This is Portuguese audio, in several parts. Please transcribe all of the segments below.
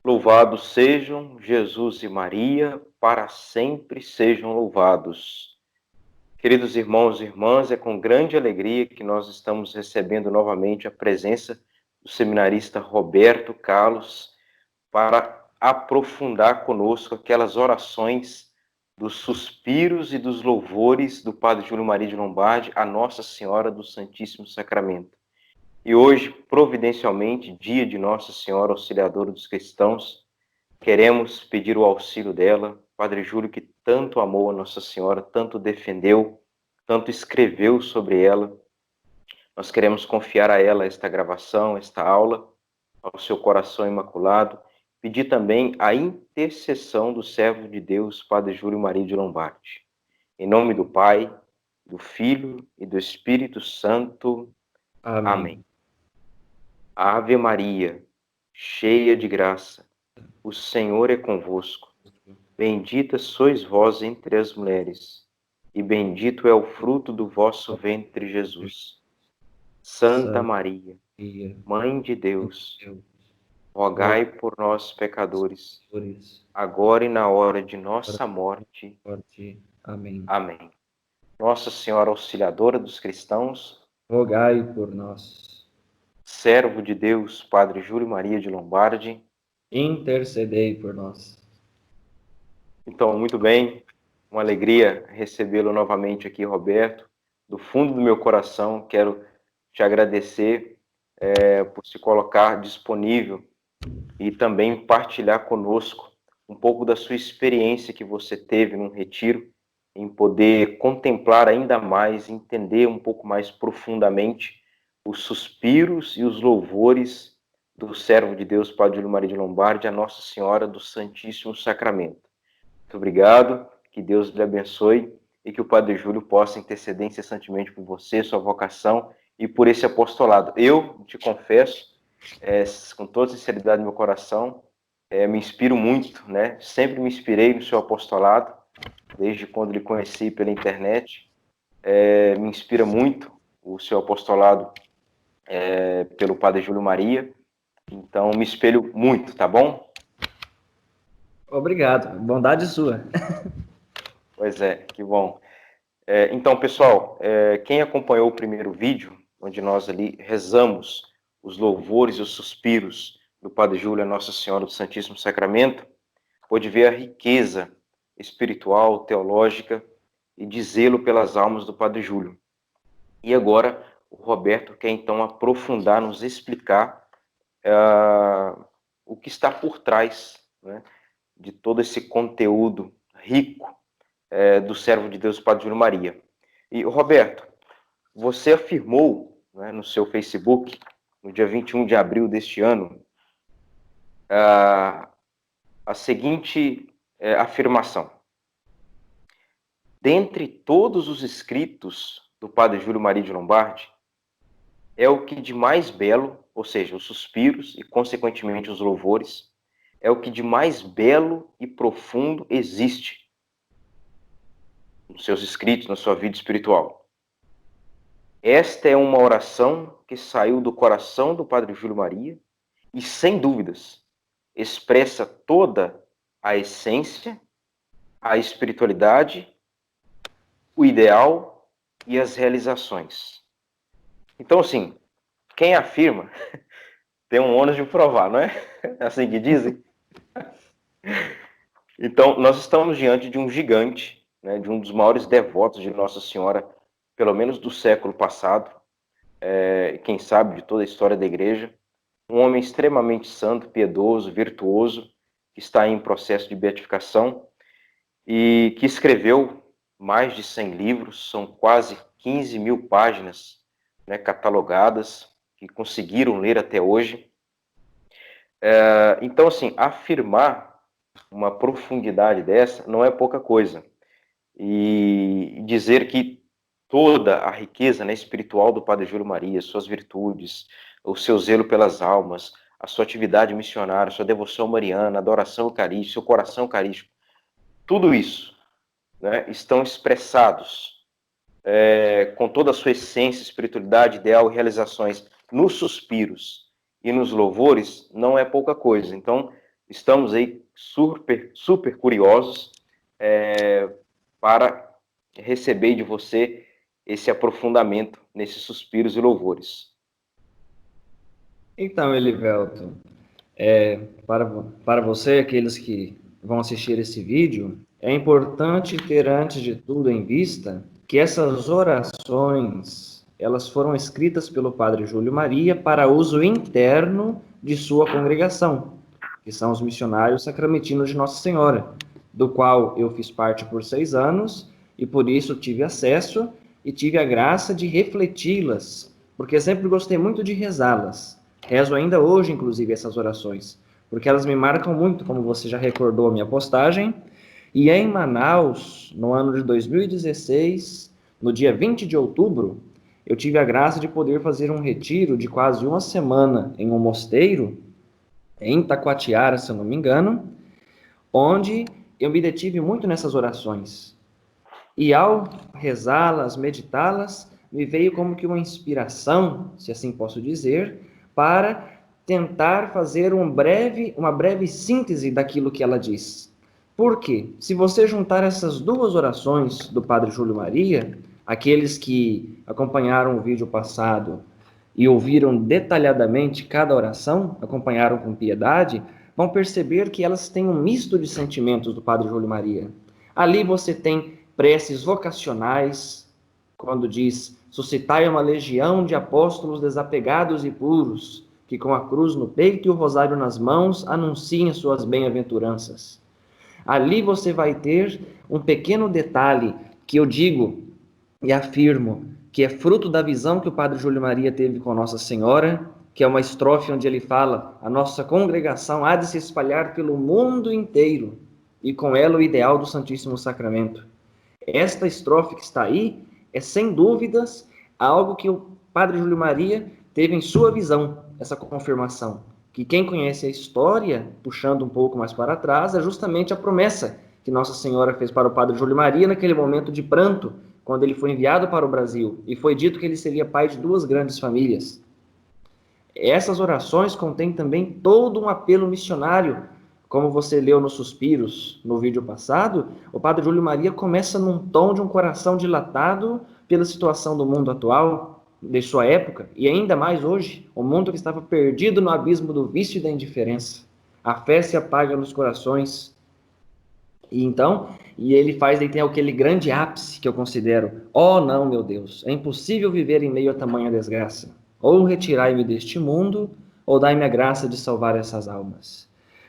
Louvados sejam Jesus e Maria, para sempre sejam louvados. Queridos irmãos e irmãs, é com grande alegria que nós estamos recebendo novamente a presença do seminarista Roberto Carlos para aprofundar conosco aquelas orações dos suspiros e dos louvores do Padre Júlio Maria de Lombardi a Nossa Senhora do Santíssimo Sacramento. E hoje, providencialmente, dia de Nossa Senhora Auxiliadora dos Cristãos, queremos pedir o auxílio dela, Padre Júlio, que tanto amou a Nossa Senhora, tanto defendeu, tanto escreveu sobre ela. Nós queremos confiar a ela esta gravação, esta aula, ao seu coração imaculado, pedir também a intercessão do servo de Deus, Padre Júlio Maria de Lombardi. Em nome do Pai, do Filho e do Espírito Santo. Amém. Ave Maria, cheia de graça, o Senhor é convosco. Bendita sois vós entre as mulheres, e bendito é o fruto do vosso ventre, Jesus. Santa Maria, Mãe de Deus, rogai por nós, pecadores, agora e na hora de nossa morte. Amém. Amém. Nossa Senhora Auxiliadora dos Cristãos, rogai por nós. Servo de Deus, Padre Júlio Maria de Lombardi, intercedei por nós. Então, muito bem, uma alegria recebê-lo novamente aqui, Roberto. Do fundo do meu coração, quero te agradecer por se colocar disponível e também partilhar conosco um pouco da sua experiência que você teve num retiro, em poder contemplar ainda mais, entender um pouco mais profundamente os suspiros e os louvores do servo de Deus, Padre Júlio Maria de Lombardi, a Nossa Senhora do Santíssimo Sacramento. Muito obrigado, que Deus lhe abençoe e que o Padre Júlio possa interceder incessantemente por você, sua vocação e por esse apostolado. Eu te confesso, com toda sinceridade no meu coração, me inspiro muito, né? Sempre me inspirei no seu apostolado, desde quando lhe conheci pela internet. Me inspira muito o seu apostolado pelo Padre Júlio Maria. Então, me espelho muito, tá bom? Obrigado, bondade sua. Pois é, que bom. Então, pessoal, quem acompanhou o primeiro vídeo, onde nós ali rezamos os louvores e os suspiros do Padre Júlio a Nossa Senhora do Santíssimo Sacramento, pôde ver a riqueza espiritual, teológica e de zelo pelas almas do Padre Júlio. E agora o Roberto quer então aprofundar, nos explicar o que está por trás, né, de todo esse conteúdo rico do servo de Deus, Padre Júlio Maria. E, Roberto, você afirmou, né, no seu Facebook, no dia 21 de abril deste ano, a seguinte afirmação: dentre todos os escritos do Padre Júlio Maria de Lombardi, é o que de mais belo, ou seja, os suspiros e, consequentemente, os louvores, é o que de mais belo e profundo existe nos seus escritos, na sua vida espiritual. Esta é uma oração que saiu do coração do Padre Júlio Maria e, sem dúvidas, expressa toda a essência, a espiritualidade, o ideal e as realizações. Então, assim, quem afirma tem um ônus de provar, não é? É assim que dizem? Então, nós estamos diante de um gigante, né, de um dos maiores devotos de Nossa Senhora, pelo menos do século passado, quem sabe de toda a história da Igreja, um homem extremamente santo, piedoso, virtuoso, que está em processo de beatificação e que escreveu mais de 100 livros, são quase 15 mil páginas, né, catalogadas, que conseguiram ler até hoje. Então, assim, afirmar uma profundidade dessa não é pouca coisa. E dizer que toda a riqueza, né, espiritual do Padre Júlio Maria, suas virtudes, o seu zelo pelas almas, a sua atividade missionária, sua devoção mariana, adoração eucarística, seu coração eucarístico, tudo isso, né, estão expressados com toda a sua essência, espiritualidade, ideal e realizações nos suspiros e nos louvores, não é pouca coisa. Então, estamos aí super curiosos para receber de você esse aprofundamento nesses suspiros e louvores. Então, Elivelto, para você, aqueles que vão assistir esse vídeo, é importante ter, antes de tudo, em vista que essas orações, elas foram escritas pelo Padre Júlio Maria para uso interno de sua congregação, que são os missionários sacramentinos de Nossa Senhora, do qual eu fiz parte por 6 anos, e por isso tive acesso e tive a graça de refleti-las, porque sempre gostei muito de rezá-las. Rezo ainda hoje, inclusive, essas orações, porque elas me marcam muito, como você já recordou a minha postagem. E em Manaus, no ano de 2016, no dia 20 de outubro, eu tive a graça de poder fazer um retiro de quase uma semana em um mosteiro, em Taquatiara, se eu não me engano, onde eu me detive muito nessas orações. E ao rezá-las, meditá-las, me veio como que uma inspiração, se assim posso dizer, para tentar fazer uma breve síntese daquilo que ela diz. Por quê? Se você juntar essas duas orações do Padre Júlio Maria, aqueles que acompanharam o vídeo passado e ouviram detalhadamente cada oração, acompanharam com piedade, vão perceber que elas têm um misto de sentimentos do Padre Júlio Maria. Ali você tem preces vocacionais, quando diz: suscitai uma legião de apóstolos desapegados e puros, que com a cruz no peito e o rosário nas mãos anunciem suas bem-aventuranças. Ali você vai ter um pequeno detalhe que eu digo e afirmo que é fruto da visão que o Padre Júlio Maria teve com Nossa Senhora, que é uma estrofe onde ele fala: a nossa congregação há de se espalhar pelo mundo inteiro, e com ela o ideal do Santíssimo Sacramento. Esta estrofe que está aí é, sem dúvidas, algo que o Padre Júlio Maria teve em sua visão, essa confirmação. Que quem conhece a história, puxando um pouco mais para trás, é justamente a promessa que Nossa Senhora fez para o Padre Júlio Maria naquele momento de pranto, quando ele foi enviado para o Brasil, e foi dito que ele seria pai de 2 grandes famílias. Essas orações contêm também todo um apelo missionário. Como você leu nos Suspiros, no vídeo passado, o Padre Júlio Maria começa num tom de um coração dilatado pela situação do mundo atual, de sua época, e ainda mais hoje, o mundo que estava perdido no abismo do vício e da indiferença. A fé se apaga nos corações. E ele tem aquele grande ápice que eu considero: oh não, meu Deus, é impossível viver em meio a tamanha desgraça. Ou retirai-me deste mundo, ou dai-me a graça de salvar essas almas.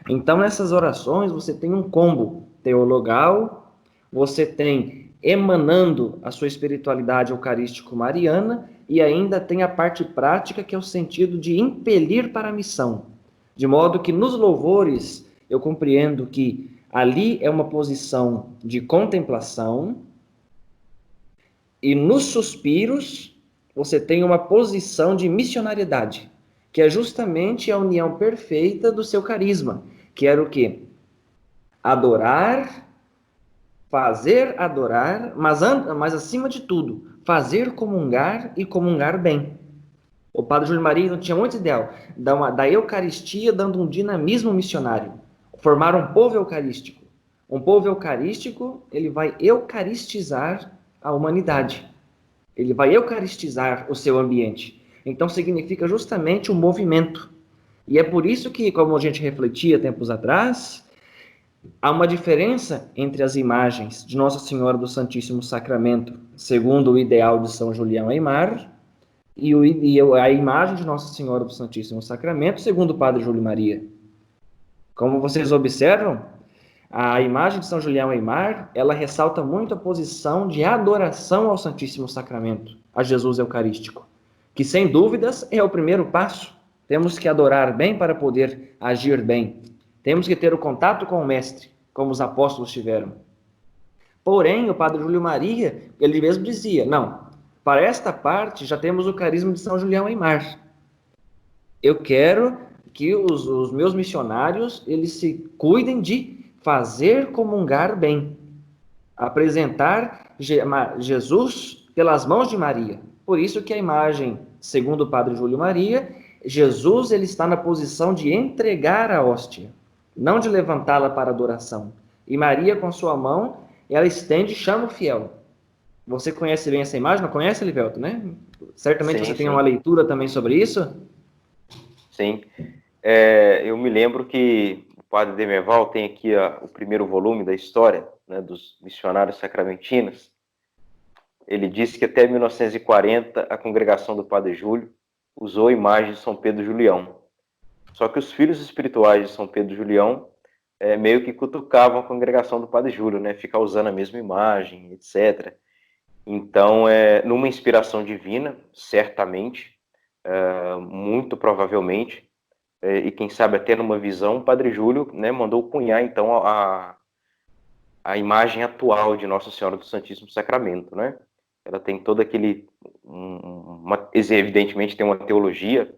Então, nessas orações, você tem um combo teologal, você tem emanando a sua espiritualidade eucarístico-mariana, e ainda tem a parte prática, que é o sentido de impelir para a missão. De modo que nos louvores, eu compreendo que ali é uma posição de contemplação, e nos suspiros, você tem uma posição de missionariedade, que é justamente a união perfeita do seu carisma, que era o quê? Adorar, fazer adorar, mas acima de tudo, fazer comungar e comungar bem. O Padre Júlio Maria não tinha muito ideal da Eucaristia, dando um dinamismo missionário, formar um povo eucarístico. Um povo eucarístico, ele vai eucaristizar a humanidade. Ele vai eucaristizar o seu ambiente. Então significa justamente um movimento. E é por isso que, como a gente refletia tempos atrás, há uma diferença entre as imagens de Nossa Senhora do Santíssimo Sacramento, segundo o ideal de São Julião Aimar, e a imagem de Nossa Senhora do Santíssimo Sacramento, segundo o Padre Júlio Maria. Como vocês observam, a imagem de São Julião Aimar, ela ressalta muito a posição de adoração ao Santíssimo Sacramento, a Jesus Eucarístico, que sem dúvidas é o primeiro passo. Temos que adorar bem para poder agir bem. Temos que ter o contato com o Mestre, como os apóstolos tiveram. Porém, o Padre Júlio Maria, ele mesmo dizia: não, para esta parte já temos o carisma de São Julião Aimar. Eu quero que os meus missionários, eles se cuidem de fazer comungar bem, apresentar Jesus pelas mãos de Maria. Por isso que a imagem, segundo o Padre Júlio Maria, Jesus ele está na posição de entregar a hóstia. não de levantá-la para adoração. E Maria, com sua mão, ela estende e chama o fiel. Você conhece bem essa imagem? Não conhece, Livelto, né? Certamente você Sim, tem uma sim, leitura também sobre isso. sim. Eu me lembro que o padre Demerval tem aqui o primeiro volume da história, né, dos missionários sacramentinos. Ele disse que até 1940 a congregação do Padre Júlio usou a imagem de São Pedro Julião. Só que os filhos espirituais de São Pedro Julião meio que cutucavam a congregação do Padre Júlio, né? Ficar usando a mesma imagem, etc. Então, numa inspiração divina, certamente, muito provavelmente, e quem sabe até numa visão, o Padre Júlio, né, mandou cunhar, então, a imagem atual de Nossa Senhora do Santíssimo Sacramento, né? Ela tem todo aquele... evidentemente tem uma teologia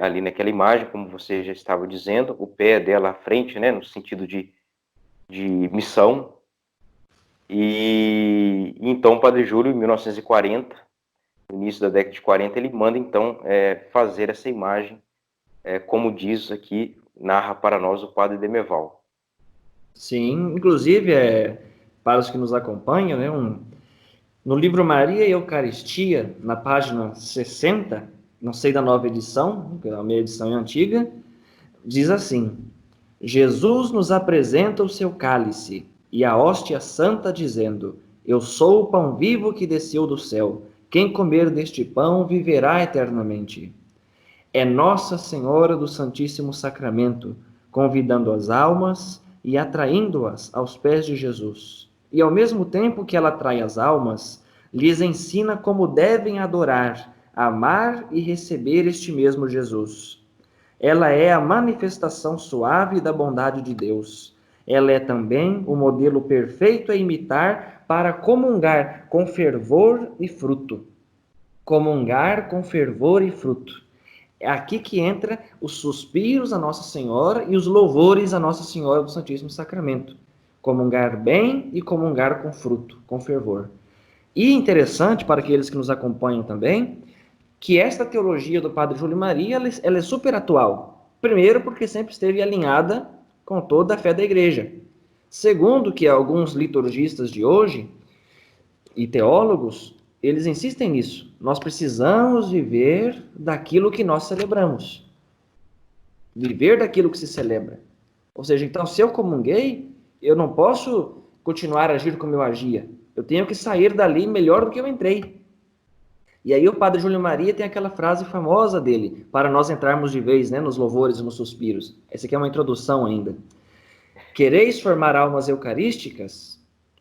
ali naquela imagem, como você já estava dizendo, o pé dela à frente, né, no sentido de missão. E então o Padre Júlio, em 1940, no início da década de 40, ele manda então fazer essa imagem, como diz aqui, narra para nós o Padre Demerval. Sim, inclusive, para os que nos acompanham, né, no livro Maria e Eucaristia, na página 60, não sei da nova edição, a minha edição é antiga, diz assim: Jesus nos apresenta o seu cálice e a hóstia santa, dizendo: Eu sou o pão vivo que desceu do céu. Quem comer deste pão viverá eternamente. É Nossa Senhora do Santíssimo Sacramento, convidando as almas e atraindo-as aos pés de Jesus. E ao mesmo tempo que ela atrai as almas, lhes ensina como devem adorar, amar e receber este mesmo Jesus. Ela é a manifestação suave da bondade de Deus. Ela é também o modelo perfeito a imitar para comungar com fervor e fruto. Comungar com fervor e fruto. É aqui que entra os suspiros a Nossa Senhora e os louvores a Nossa Senhora do Santíssimo Sacramento. Comungar bem e comungar com fruto, com fervor. E interessante para aqueles que nos acompanham também, que esta teologia do Padre Júlio Maria ela é super atual. Primeiro, porque sempre esteve alinhada com toda a fé da Igreja. Segundo, que alguns liturgistas de hoje e teólogos, eles insistem nisso. Nós precisamos viver daquilo que nós celebramos. Viver daquilo que se celebra. Ou seja, então, se eu comunguei, eu não posso continuar a agir como eu agia. Eu tenho que sair dali melhor do que eu entrei. E aí o Padre Júlio Maria tem aquela frase famosa dele, para nós entrarmos de vez, né, nos louvores e nos suspiros. Essa aqui é uma introdução ainda. Quereis formar almas eucarísticas?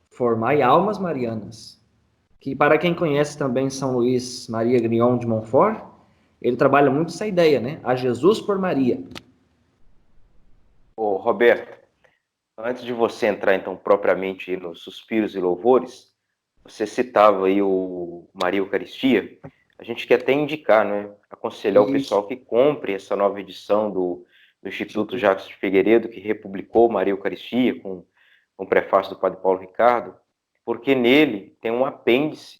Formai almas marianas. Que para quem conhece também São Luís Maria Grignon de Montfort, ele trabalha muito essa ideia, né? A Jesus por Maria. Ô, Roberto, antes de você entrar, então, propriamente nos suspiros e louvores, você citava aí o Maria Eucaristia. A gente quer até indicar, né? Aconselhar o Isso. pessoal que compre essa nova edição do Instituto Jacques de Figueiredo, que republicou Maria Eucaristia, com o prefácio do Padre Paulo Ricardo, porque nele tem um apêndice,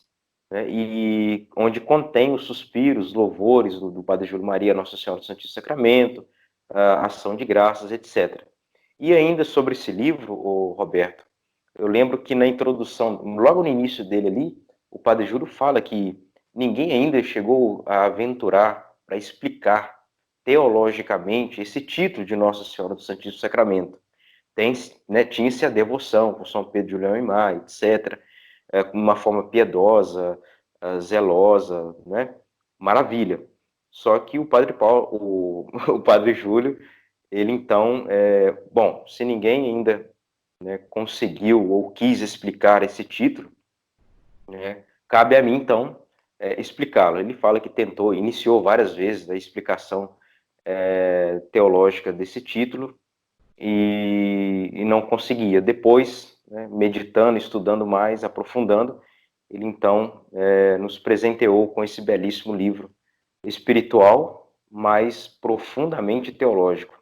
né, e onde contém os suspiros, os louvores do Padre Júlio Maria, Nossa Senhora do Santíssimo Sacramento, a ação de graças, etc. E ainda sobre esse livro, Roberto, eu lembro que na introdução, logo no início dele ali, o Padre Júlio fala que ninguém ainda chegou a aventurar para explicar teologicamente esse título de Nossa Senhora do Santíssimo Sacramento. Tinha-se a devoção por São Pedro Julião e Mar, etc., com uma forma piedosa, zelosa, né? Maravilha. Só que o Padre Paulo, o Padre Júlio, ele então, bom, se ninguém ainda, né, conseguiu ou quis explicar esse título, né, cabe a mim então explicá-lo. Ele fala que iniciou várias vezes a explicação teológica desse título e não conseguia. Depois, né, meditando, estudando mais, aprofundando, ele então nos presenteou com esse belíssimo livro espiritual, mas profundamente teológico.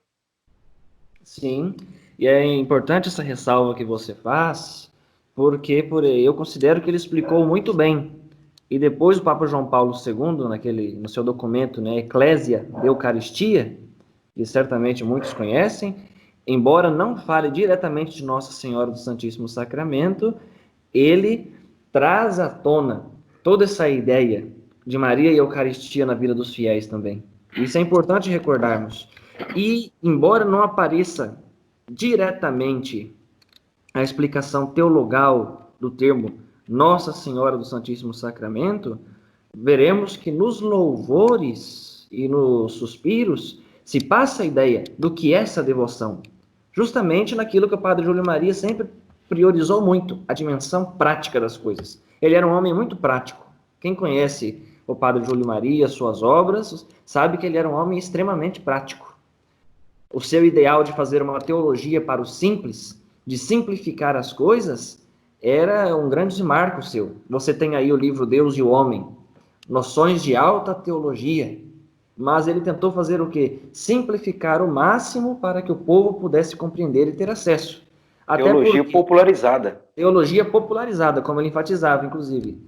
Sim, e é importante essa ressalva que você faz, porque eu considero que ele explicou muito bem. E depois o Papa João Paulo II, no seu documento, né, Ecclesia de Eucaristia, que certamente muitos conhecem, embora não fale diretamente de Nossa Senhora do Santíssimo Sacramento, ele traz à tona toda essa ideia de Maria e Eucaristia na vida dos fiéis também. Isso é importante recordarmos. E, embora não apareça diretamente a explicação teologal do termo Nossa Senhora do Santíssimo Sacramento, veremos que nos louvores e nos suspiros se passa a ideia do que é essa devoção. Justamente naquilo que o Padre Júlio Maria sempre priorizou muito, a dimensão prática das coisas. Ele era um homem muito prático. Quem conhece o Padre Júlio Maria, suas obras, sabe que ele era um homem extremamente prático. O seu ideal de fazer uma teologia para o simples, de simplificar as coisas, era um grande marco seu. Você tem aí o livro Deus e o Homem, noções de alta teologia, mas ele tentou fazer o quê? Simplificar o máximo para que o povo pudesse compreender e ter acesso. Teologia popularizada. Teologia popularizada, como ele enfatizava, inclusive.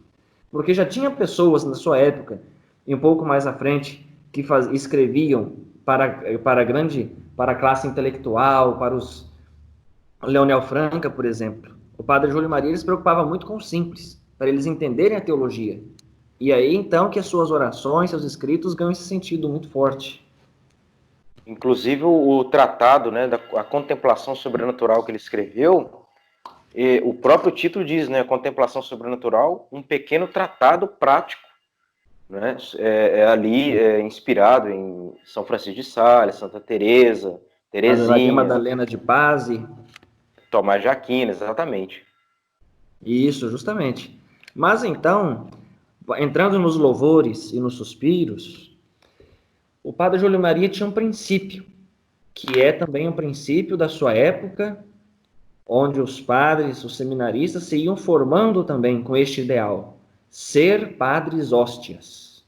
Porque já tinha pessoas na sua época, e um pouco mais à frente, que escreviam para a classe intelectual, para os Leonel Franca, por exemplo. O Padre Júlio Maria se preocupava muito com o simples, para eles entenderem a teologia. E aí, então, que as suas orações, seus escritos ganham esse sentido muito forte. Inclusive, o tratado, né, a contemplação sobrenatural que ele escreveu, o próprio título diz, né, a contemplação sobrenatural, um pequeno tratado prático, né, inspirado em São Francisco de Sales, Santa Teresa, Teresinha, Madalena de Paz, Tomás de Aquino, exatamente. Isso, justamente. Mas então, entrando nos louvores e nos suspiros, o Padre Júlio Maria tinha um princípio, que é também um princípio da sua época, onde os padres, os seminaristas, se iam formando também com este ideal, ser padres hóstias.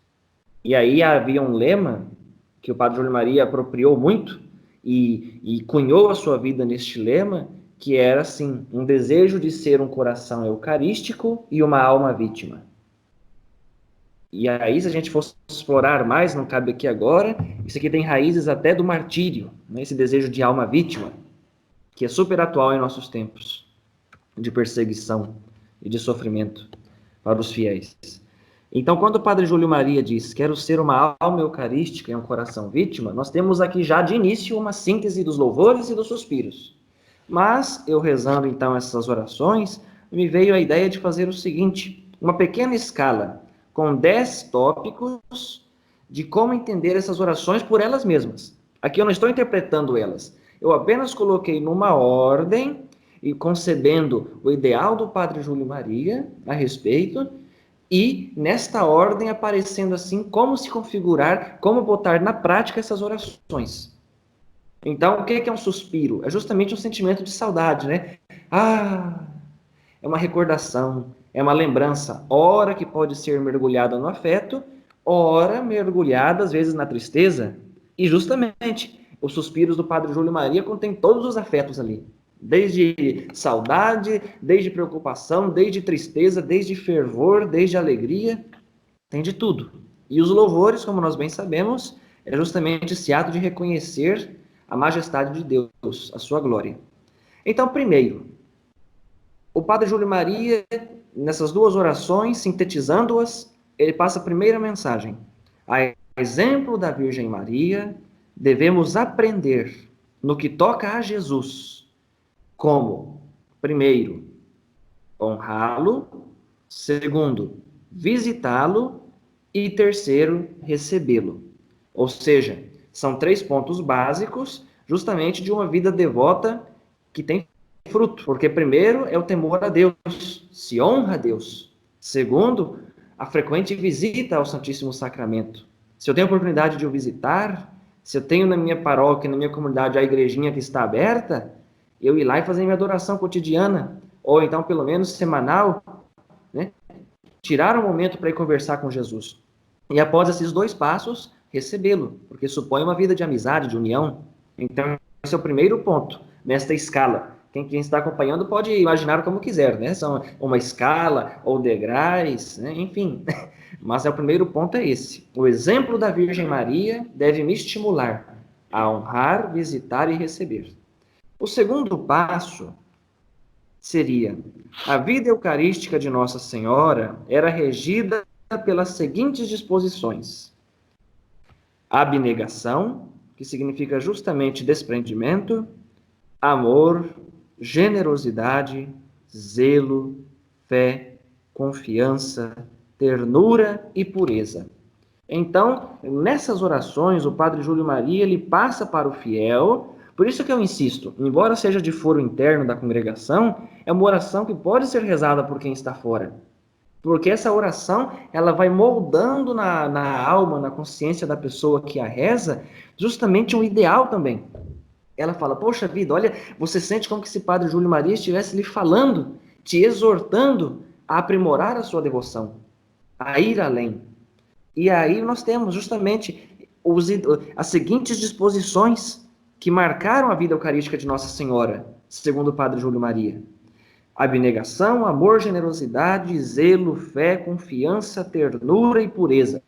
E aí havia um lema que o Padre Júlio Maria apropriou muito e cunhou a sua vida neste lema, que era assim, um desejo de ser um coração eucarístico e uma alma vítima. E aí, se a gente fosse explorar mais, não cabe aqui agora, isso aqui tem raízes até do martírio, né? Esse desejo de alma vítima, que é super atual em nossos tempos, de perseguição e de sofrimento para os fiéis. Então, quando o Padre Júlio Maria diz, quero ser uma alma eucarística e um coração vítima, nós temos aqui já de início uma síntese dos louvores e dos suspiros. Mas, eu rezando então essas orações, me veio a ideia de fazer o seguinte, uma pequena escala, com 10 tópicos de como entender essas orações por elas mesmas. Aqui eu não estou interpretando elas, eu apenas coloquei numa ordem e concebendo o ideal do Padre Júlio Maria a respeito, e nesta ordem aparecendo assim como se configurar, como botar na prática essas orações. Então, o que é um suspiro? É justamente um sentimento de saudade, né? É uma recordação, é uma lembrança, ora que pode ser mergulhada no afeto, ora mergulhada às vezes na tristeza. E justamente, os suspiros do Padre Júlio Maria contêm todos os afetos ali. Desde saudade, desde preocupação, desde tristeza, desde fervor, desde alegria, tem de tudo. E os louvores, como nós bem sabemos, é justamente esse ato de reconhecer a majestade de Deus, a sua glória. Então, primeiro, o Padre Júlio Maria, nessas duas orações, sintetizando-as, ele passa a primeira mensagem. A exemplo da Virgem Maria, devemos aprender no que toca a Jesus, como, primeiro, honrá-lo, segundo, visitá-lo e terceiro, recebê-lo. Ou seja, são 3 pontos básicos, justamente de uma vida devota que tem fruto. Porque primeiro é o temor a Deus, se honra a Deus. Segundo, a frequente visita ao Santíssimo Sacramento. Se eu tenho a oportunidade de o visitar, se eu tenho na minha paróquia, na minha comunidade, a igrejinha que está aberta, eu ir lá e fazer minha adoração cotidiana, ou então pelo menos semanal, né? Tirar um momento para ir conversar com Jesus. E após esses 2 passos, recebê-lo, porque supõe uma vida de amizade, de união. Então, esse é o primeiro ponto, nesta escala. Quem está acompanhando pode imaginar como quiser, né? São uma escala ou degraus, né? Enfim. Mas o primeiro ponto é esse. O exemplo da Virgem Maria deve me estimular a honrar, visitar e receber. O segundo passo seria: a vida eucarística de Nossa Senhora era regida pelas seguintes disposições: abnegação, que significa justamente desprendimento, amor, generosidade, zelo, fé, confiança, ternura e pureza. Então, nessas orações, o Padre Júlio Maria ele passa para o fiel. Por isso que eu insisto, embora seja de foro interno da congregação, é uma oração que pode ser rezada por quem está fora. Porque essa oração, ela vai moldando na alma, na consciência da pessoa que a reza, justamente um ideal também. Ela fala: poxa vida, olha, você sente como que esse Padre Júlio Maria estivesse lhe falando, te exortando a aprimorar a sua devoção, a ir além. E aí nós temos justamente as seguintes disposições que marcaram a vida eucarística de Nossa Senhora, segundo o Padre Júlio Maria: abnegação, amor, generosidade, zelo, fé, confiança, ternura e pureza.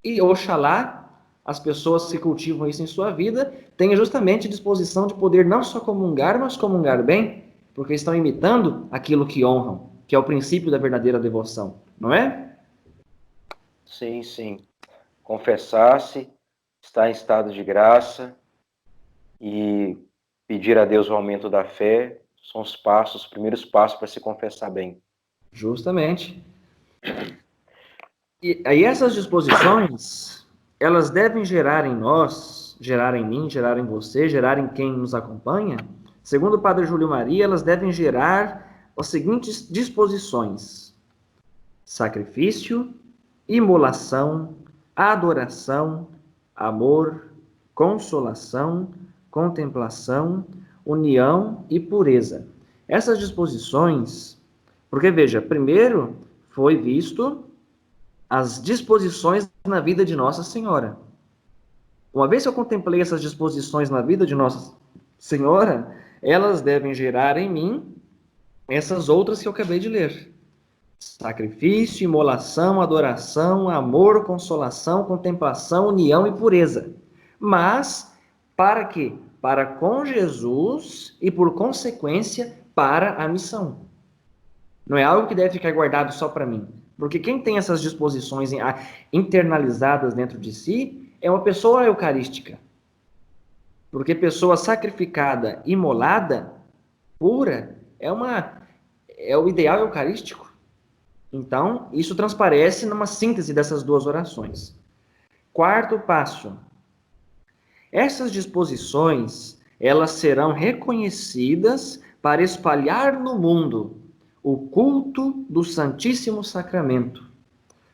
E oxalá as pessoas que cultivam isso em sua vida tenham justamente a disposição de poder não só comungar, mas comungar bem, porque estão imitando aquilo que honram, que é o princípio da verdadeira devoção, não é? Sim, sim. Confessar-se, estar em estado de graça e pedir a Deus o aumento da fé são os primeiros passos para se confessar bem. Justamente. E aí essas disposições, elas devem gerar em nós, gerar em mim, gerar em você, gerar em quem nos acompanha. Segundo o Padre Júlio Maria, elas devem gerar as seguintes disposições: sacrifício, imolação, adoração, amor, consolação, contemplação, união e pureza. Essas disposições, porque veja, primeiro foi visto as disposições na vida de Nossa Senhora. Uma vez que eu contemplei essas disposições na vida de Nossa Senhora, elas devem gerar em mim essas outras que eu acabei de ler: sacrifício, imolação, adoração, amor, consolação, contemplação, união e pureza. Mas, para quê? Para com Jesus e, por consequência, para a missão. Não é algo que deve ficar guardado só para mim. Porque quem tem essas disposições internalizadas dentro de si é uma pessoa eucarística. Porque pessoa sacrificada, imolada, pura, é o ideal eucarístico. Então, isso transparece numa síntese dessas duas orações. Quarto passo: essas disposições, elas serão reconhecidas para espalhar no mundo o culto do Santíssimo Sacramento.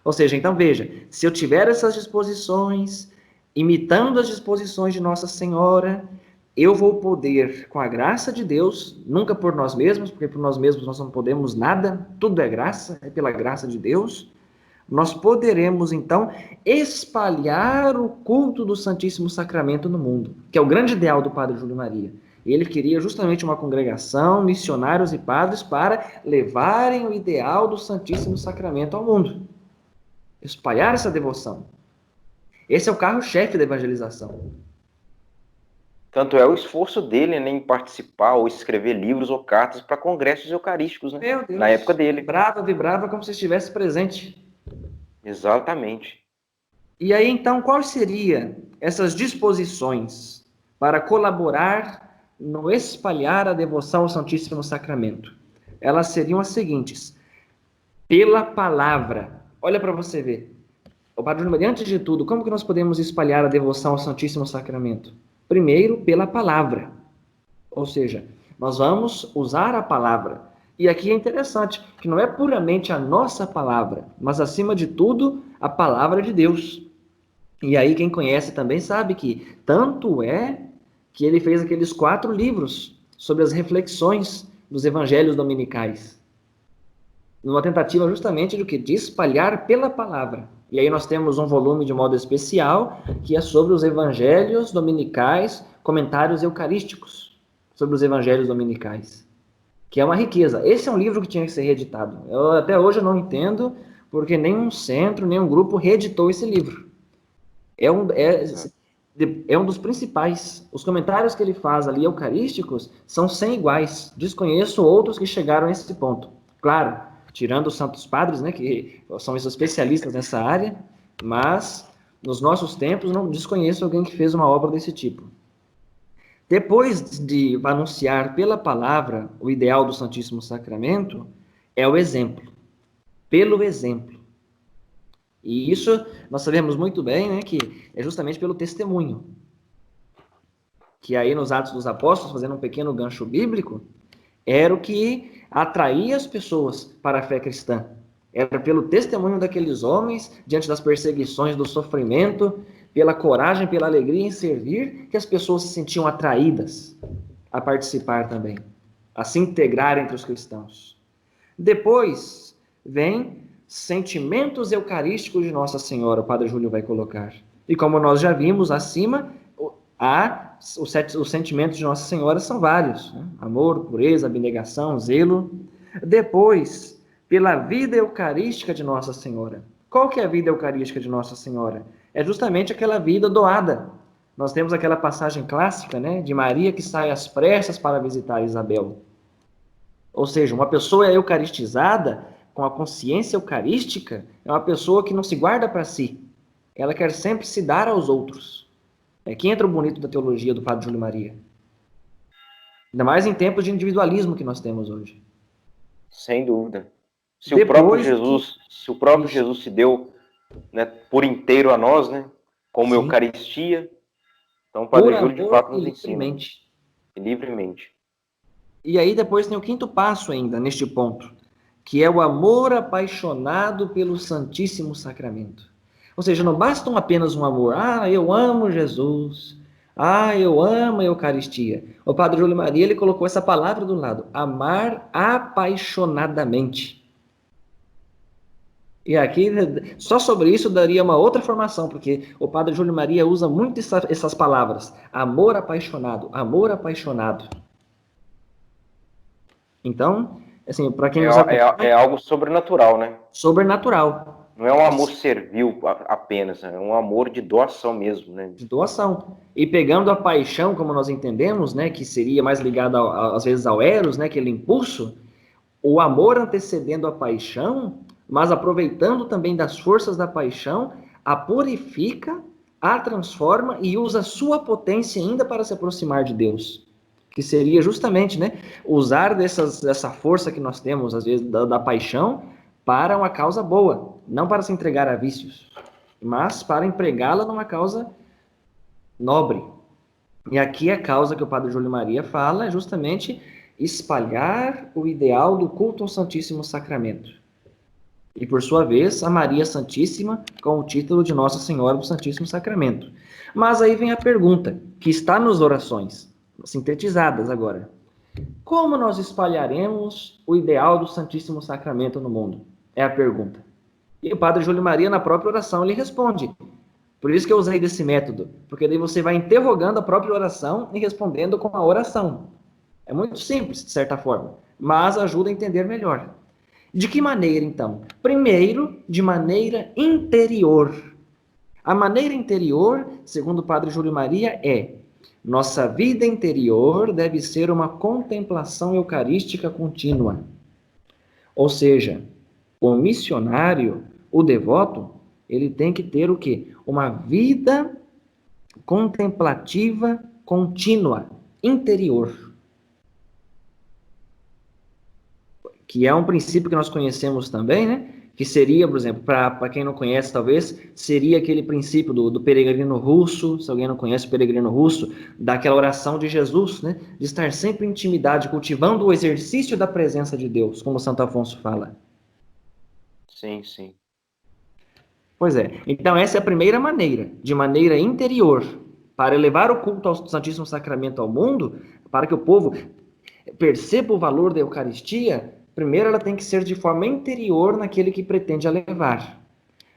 Ou seja, então veja, se eu tiver essas disposições, imitando as disposições de Nossa Senhora, eu vou poder, com a graça de Deus, nunca por nós mesmos, porque por nós mesmos nós não podemos nada, tudo é graça, é pela graça de Deus, nós poderemos então espalhar o culto do Santíssimo Sacramento no mundo, que é o grande ideal do Padre Júlio Maria. Ele queria justamente uma congregação, missionários e padres para levarem o ideal do Santíssimo Sacramento ao mundo. Espalhar essa devoção. Esse é o carro-chefe da evangelização. Tanto é o esforço dele, né, em participar ou escrever livros ou cartas para congressos eucarísticos, né? Meu Deus, na época dele. Vibrava como se estivesse presente. Exatamente. E aí, então, quais seriam essas disposições para colaborar no espalhar a devoção ao Santíssimo Sacramento? Elas seriam as seguintes: pela palavra. Olha para você ver. O Padre Júlio Maria, antes de tudo, como que nós podemos espalhar a devoção ao Santíssimo Sacramento? Primeiro, pela palavra. Ou seja, nós vamos usar a palavra. E aqui é interessante, que não é puramente a nossa palavra, mas, acima de tudo, a palavra de Deus. E aí, quem conhece também sabe que tanto é que ele fez aqueles 4 livros sobre as reflexões dos evangelhos dominicais, numa tentativa justamente de espalhar pela palavra. E aí nós temos um volume de modo especial, que é sobre os evangelhos dominicais, comentários eucarísticos sobre os evangelhos dominicais, que é uma riqueza. Esse é um livro que tinha que ser reeditado. Até hoje eu não entendo porque nenhum centro, nenhum grupo reeditou esse livro. é um dos principais. Os comentários que ele faz ali, eucarísticos, são sem iguais. Desconheço outros que chegaram a esse ponto. Claro, tirando os santos padres, né, que são os especialistas nessa área, mas nos nossos tempos não desconheço alguém que fez uma obra desse tipo. Depois de anunciar pela palavra o ideal do Santíssimo Sacramento, é o exemplo. Pelo exemplo. E isso nós sabemos muito bem, né, que é justamente pelo testemunho. Que aí nos Atos dos Apóstolos, fazendo um pequeno gancho bíblico, era o que atraía as pessoas para a fé cristã. Era pelo testemunho daqueles homens, diante das perseguições, do sofrimento, pela coragem, pela alegria em servir, que as pessoas se sentiam atraídas a participar também, a se integrar entre os cristãos. Depois vem sentimentos eucarísticos de Nossa Senhora, o Padre Júlio vai colocar. E como nós já vimos acima, os sentimentos de Nossa Senhora são vários, né? Amor, pureza, abnegação, zelo. Depois, pela vida eucarística de Nossa Senhora. Qual que é a vida eucarística de Nossa Senhora? É justamente aquela vida doada. Nós temos aquela passagem clássica, né, de Maria que sai às pressas para visitar Isabel. Ou seja, uma pessoa eucaristizada, com a consciência eucarística, é uma pessoa que não se guarda para si. Ela quer sempre se dar aos outros. É que entra o bonito da teologia do Padre Júlio Maria. Ainda mais em tempos de individualismo que nós temos hoje. Sem dúvida. Se o próprio Jesus se deu, né, por inteiro a nós, né, como Sim. Eucaristia, então o Padre Júlio de fato nos ensina. Livremente. E aí depois tem o quinto passo ainda, neste ponto, que é o amor apaixonado pelo Santíssimo Sacramento. Ou seja, não basta apenas um amor. Ah, eu amo Jesus. Ah, eu amo a Eucaristia. O Padre Júlio Maria, ele colocou essa palavra do lado. Amar apaixonadamente. E aqui, só sobre isso daria uma outra formação, porque o Padre Júlio Maria usa muito essas palavras. Amor apaixonado, amor apaixonado. Então, assim, para quem nos acompanha, é algo sobrenatural, né? Sobrenatural. Não é um amor servil apenas, é um amor de doação mesmo, né? De doação. E pegando a paixão, como nós entendemos, né, que seria mais ligado às vezes ao eros, né, aquele impulso, o amor antecedendo a paixão, mas aproveitando também das forças da paixão, a purifica, a transforma e usa a sua potência ainda para se aproximar de Deus. Que seria justamente, né, usar dessa força que nós temos, às vezes, da paixão, para uma causa boa, não para se entregar a vícios, mas para empregá-la numa causa nobre. E aqui a causa que o Padre Júlio Maria fala é justamente espalhar o ideal do culto ao Santíssimo Sacramento. E, por sua vez, a Maria Santíssima com o título de Nossa Senhora do Santíssimo Sacramento. Mas aí vem a pergunta, que está nas orações, sintetizadas agora. Como nós espalharemos o ideal do Santíssimo Sacramento no mundo? É a pergunta. E o Padre Júlio Maria, na própria oração, ele responde. Por isso que eu usei desse método, porque daí você vai interrogando a própria oração e respondendo com a oração. É muito simples, de certa forma, mas ajuda a entender melhor. De que maneira, então? Primeiro, de maneira interior. A maneira interior, segundo o Padre Júlio Maria, é: nossa vida interior deve ser uma contemplação eucarística contínua. Ou seja, o missionário, o devoto, ele tem que ter o quê? Uma vida contemplativa contínua, interior. Que é um princípio que nós conhecemos também, né? Que seria, por exemplo, para quem não conhece, talvez, seria aquele princípio do peregrino russo, se alguém não conhece o peregrino russo, daquela oração de Jesus, né? De estar sempre em intimidade, cultivando o exercício da presença de Deus, como Santo Afonso fala. Sim, sim. Pois é. Então, essa é a primeira maneira, de maneira interior, para elevar o culto ao Santíssimo Sacramento ao mundo, para que o povo perceba o valor da Eucaristia. Primeiro, ela tem que ser de forma interior naquele que pretende a levar.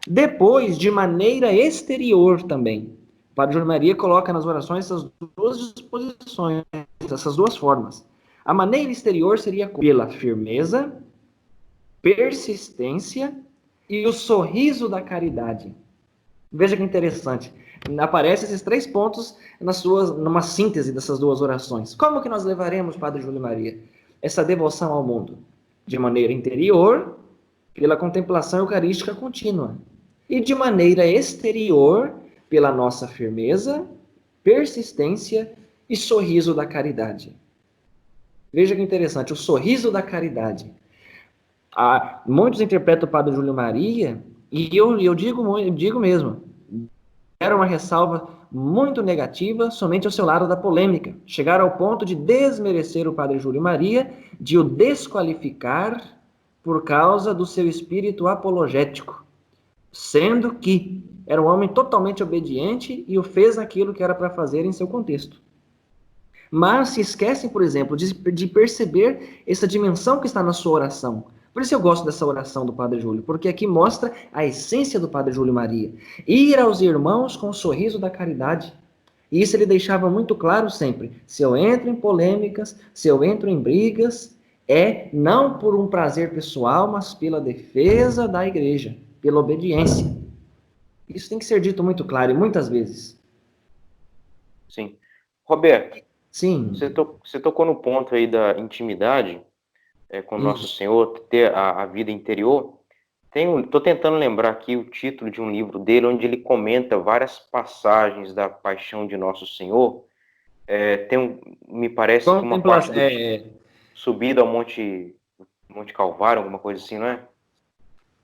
Depois, de maneira exterior também. O Padre Júlio Maria coloca nas orações essas duas disposições, essas duas formas. A maneira exterior seria pela firmeza, persistência e o sorriso da caridade. Veja que interessante. Aparecem esses 3 pontos numa síntese dessas 2 orações. Como que nós levaremos, Padre Júlio Maria, essa devoção ao mundo? De maneira interior, pela contemplação eucarística contínua. E de maneira exterior, pela nossa firmeza, persistência e sorriso da caridade. Veja que interessante, o sorriso da caridade. Muitos interpretam o Padre Júlio Maria, e eu digo mesmo, era uma ressalva muito negativa somente ao seu lado da polêmica. Chegaram ao ponto de desmerecer o Padre Júlio Maria, de o desqualificar por causa do seu espírito apologético, sendo que era um homem totalmente obediente e o fez aquilo que era para fazer em seu contexto. Mas se esquecem, por exemplo, de perceber essa dimensão que está na sua oração. Por isso eu gosto dessa oração do Padre Júlio, porque aqui mostra a essência do Padre Júlio Maria. Ir aos irmãos com o sorriso da caridade. E isso ele deixava muito claro sempre. Se eu entro em polêmicas, se eu entro em brigas, é não por um prazer pessoal, mas pela defesa da igreja, pela obediência. Isso tem que ser dito muito claro e muitas vezes. Sim. Roberto, sim, você tocou no ponto aí da intimidade com Nosso Senhor, ter a vida interior. Estou tentando lembrar aqui o título de um livro dele, onde ele comenta várias passagens da paixão de Nosso Senhor. Me parece que uma parte subida ao Monte Calvário, alguma coisa assim, não é?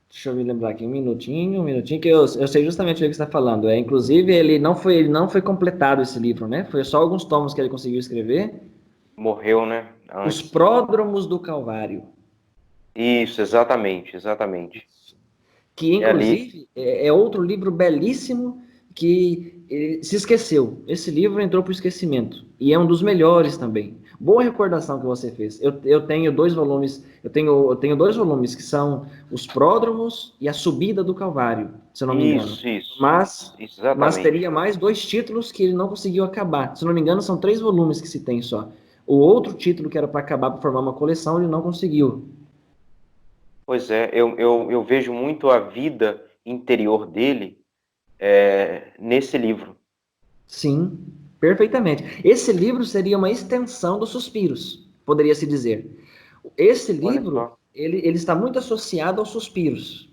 Deixa eu me lembrar aqui, um minutinho, que eu sei justamente o que você está falando. Inclusive, ele não foi completado esse livro, né? Foi só alguns tomos que ele conseguiu escrever. Morreu, né? Os Pródromos do Calvário. Isso, exatamente. Que, inclusive, é outro livro belíssimo que se esqueceu. Esse livro entrou para o esquecimento. E é um dos melhores também. Boa recordação que você fez. Eu tenho 2 volumes. Eu tenho 2 volumes que são Os Pródromos e A Subida do Calvário, se eu não me engano. Isso. Mas teria mais 2 títulos que ele não conseguiu acabar. Se eu não me engano, são 3 volumes que se tem só. O outro título que era para acabar, para formar uma coleção, ele não conseguiu. Pois é, eu vejo muito a vida interior dele nesse livro. Sim, perfeitamente. Esse livro seria uma extensão dos Suspiros, poderia-se dizer. Esse livro, ele está muito associado aos Suspiros.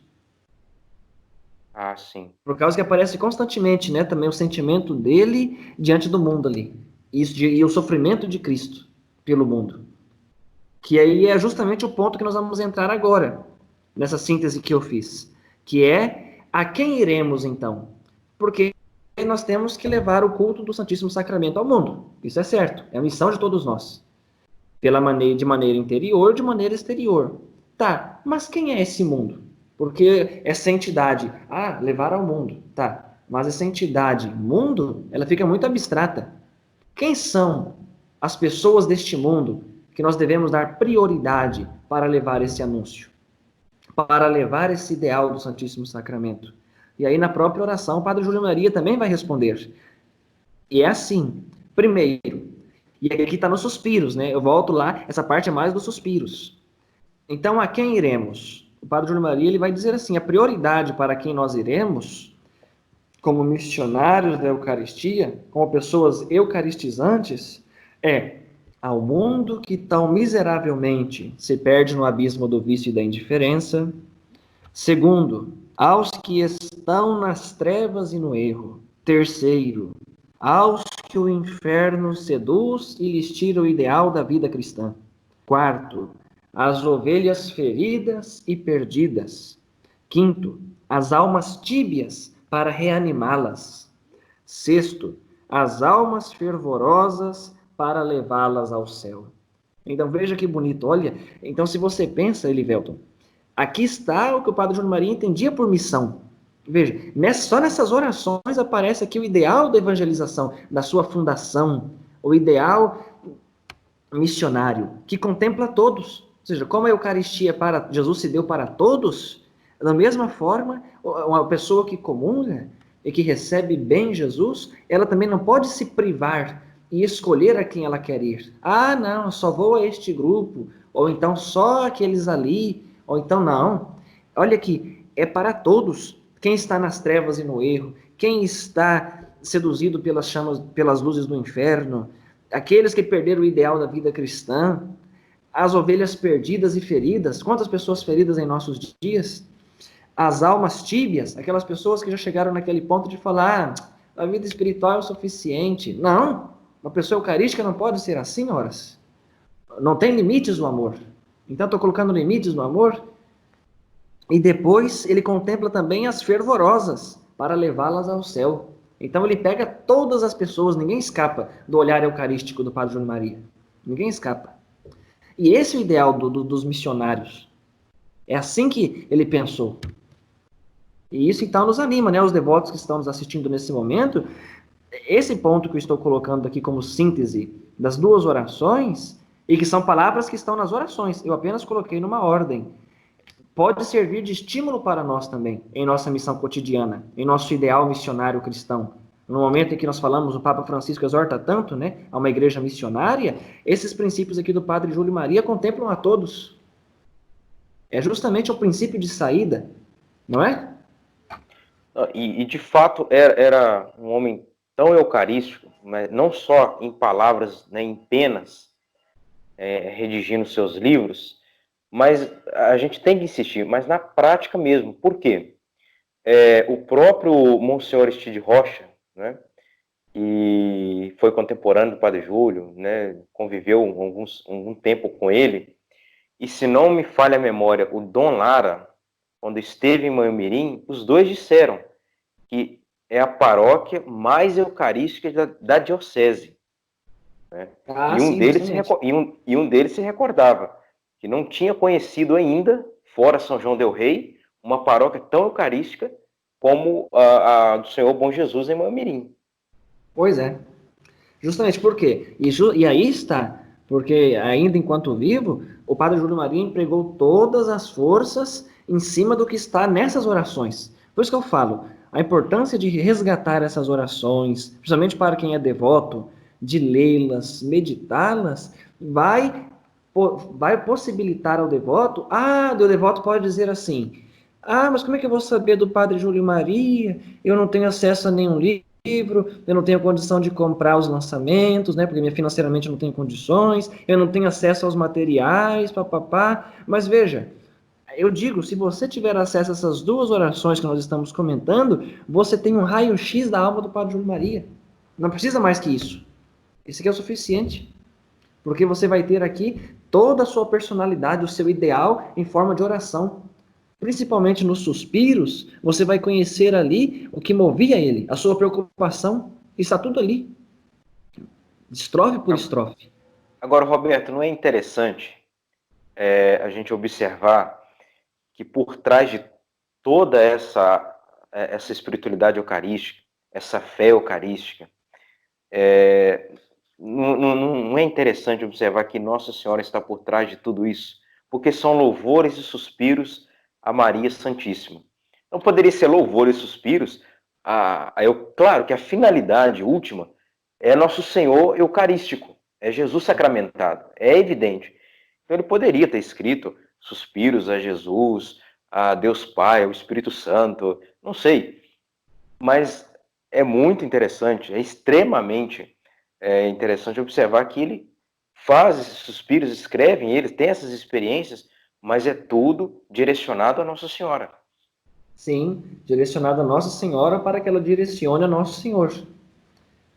Ah, sim. Por causa que aparece constantemente, né, também o sentimento dele diante do mundo ali. E o sofrimento de Cristo pelo mundo. Que aí é justamente o ponto que nós vamos entrar agora, nessa síntese que eu fiz. Que é, a quem iremos então? Porque nós temos que levar o culto do Santíssimo Sacramento ao mundo. Isso é certo, é a missão de todos nós. De maneira interior, de maneira exterior. Tá, mas quem é esse mundo? Porque essa entidade, levar ao mundo, tá. Mas essa entidade, mundo, ela fica muito abstrata. Quem são as pessoas deste mundo que nós devemos dar prioridade para levar esse anúncio? Para levar esse ideal do Santíssimo Sacramento? E aí, na própria oração, o Padre Júlio Maria também vai responder. E é assim. Primeiro, e aqui está nos Suspiros, né? Eu volto lá, essa parte é mais dos Suspiros. Então, a quem iremos? O Padre Júlio Maria ele vai dizer assim, a prioridade para quem nós iremos, como missionários da Eucaristia, como pessoas eucaristizantes, é ao mundo que tão miseravelmente se perde no abismo do vício e da indiferença. Segundo, aos que estão nas trevas e no erro. Terceiro, aos que o inferno seduz e lhes tira o ideal da vida cristã. Quarto, as ovelhas feridas e perdidas. Quinto, as almas tíbias para reanimá-las. Sexto, as almas fervorosas para levá-las ao céu. Então veja que bonito, olha. Então se você pensa, Elivelton, aqui está o que o Padre Júlio Maria entendia por missão. Veja, só nessas orações aparece aqui o ideal da evangelização, da sua fundação, o ideal missionário, que contempla todos. Ou seja, como a Eucaristia Jesus se deu para todos, da mesma forma, uma pessoa que comunga e que recebe bem Jesus, ela também não pode se privar e escolher a quem ela quer ir. Não, só vou a este grupo, ou então só aqueles ali, ou então não. Olha aqui, é para todos. Quem está nas trevas e no erro, quem está seduzido pelas chamas, pelas luzes do inferno, aqueles que perderam o ideal da vida cristã, as ovelhas perdidas e feridas. Quantas pessoas feridas em nossos dias? As almas tíbias, aquelas pessoas que já chegaram naquele ponto de falar, a vida espiritual é o suficiente. Não, uma pessoa eucarística não pode ser assim, horas. Não tem limites no amor. Então, estou colocando limites no amor. E depois, ele contempla também as fervorosas, para levá-las ao céu. Então, ele pega todas as pessoas, ninguém escapa do olhar eucarístico do Padre Júlio Maria. Ninguém escapa. E esse é o ideal dos missionários. É assim que ele pensou. E isso, então, nos anima, né? Os devotos que estão nos assistindo nesse momento. Esse ponto que eu estou colocando aqui como síntese das duas orações, e que são palavras que estão nas orações, eu apenas coloquei numa ordem, pode servir de estímulo para nós também, em nossa missão cotidiana, em nosso ideal missionário cristão. No momento em que nós falamos, o Papa Francisco exorta tanto, né, a uma igreja missionária, esses princípios aqui do Padre Júlio Maria contemplam a todos. É justamente o princípio de saída, não é? E de fato, era um homem tão eucarístico, mas não só em palavras, né, em penas, redigindo seus livros, mas a gente tem que insistir, mas na prática mesmo. Por quê? O próprio Monsenhor Estide Rocha, né, que foi contemporâneo do Padre Júlio, né, conviveu algum tempo com ele, e se não me falha a memória, o Dom Lara, quando esteve em Manhumirim, os dois disseram que é a paróquia mais eucarística da diocese. Né? E um deles se recordava que não tinha conhecido ainda, fora São João del Rei, uma paróquia tão eucarística como a do Senhor Bom Jesus em Manhumirim. Pois é. Justamente por quê? E aí está, porque ainda enquanto vivo, o Padre Júlio Maria empregou todas as forças em cima do que está nessas orações. Por isso que eu falo, a importância de resgatar essas orações, principalmente para quem é devoto, de lê-las, meditá-las, vai possibilitar ao devoto, o devoto pode dizer assim, mas como é que eu vou saber do Padre Júlio Maria? Eu não tenho acesso a nenhum livro, eu não tenho condição de comprar os lançamentos, né, porque financeiramente eu não tenho condições, eu não tenho acesso aos materiais, papapá. Mas veja, eu digo, se você tiver acesso a essas duas orações que nós estamos comentando, você tem um raio-x da alma do Padre Júlio Maria. Não precisa mais que isso. Isso aqui é o suficiente. Porque você vai ter aqui toda a sua personalidade, o seu ideal em forma de oração. Principalmente nos suspiros, você vai conhecer ali o que movia ele, a sua preocupação, está tudo ali. Estrofe por estrofe. Agora, Roberto, não é interessante a gente observar que por trás de toda essa espiritualidade eucarística, essa fé eucarística, não é interessante observar que Nossa Senhora está por trás de tudo isso? Porque são louvores e suspiros a Maria Santíssima. Não poderia ser louvor e suspiros, claro que a finalidade última é Nosso Senhor Eucarístico, é Jesus sacramentado, é evidente. Então ele poderia ter escrito suspiros a Jesus, a Deus Pai, ao Espírito Santo, não sei. Mas é muito interessante, é extremamente interessante observar que ele faz esses suspiros, escreve ele tem essas experiências, mas é tudo direcionado a Nossa Senhora. Sim, direcionado a Nossa Senhora para que ela direcione a Nosso Senhor.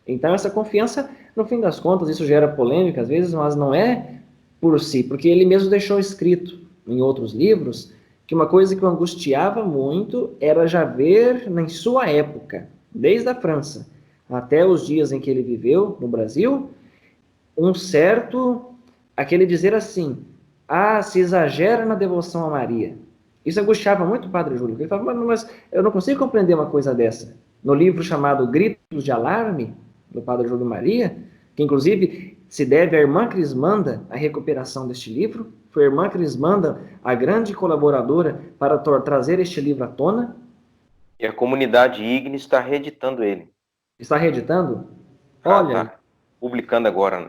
Então essa confiança, no fim das contas, isso gera polêmica às vezes, mas não é por si, porque ele mesmo deixou escrito em outros livros que uma coisa que o angustiava muito era já ver em sua época, desde a França até os dias em que ele viveu no Brasil, aquele dizer assim, se exagera na devoção a Maria. Isso angustiava muito o Padre Júlio. Ele falava, mas eu não consigo compreender uma coisa dessa. No livro chamado Gritos de Alarme, do Padre Júlio Maria, que inclusive se deve à irmã Crismanda a recuperação deste livro, foi a irmã Crismanda a grande colaboradora para trazer este livro à tona. E a comunidade Ignis está reeditando ele. Está reeditando? Olha, está publicando agora, né?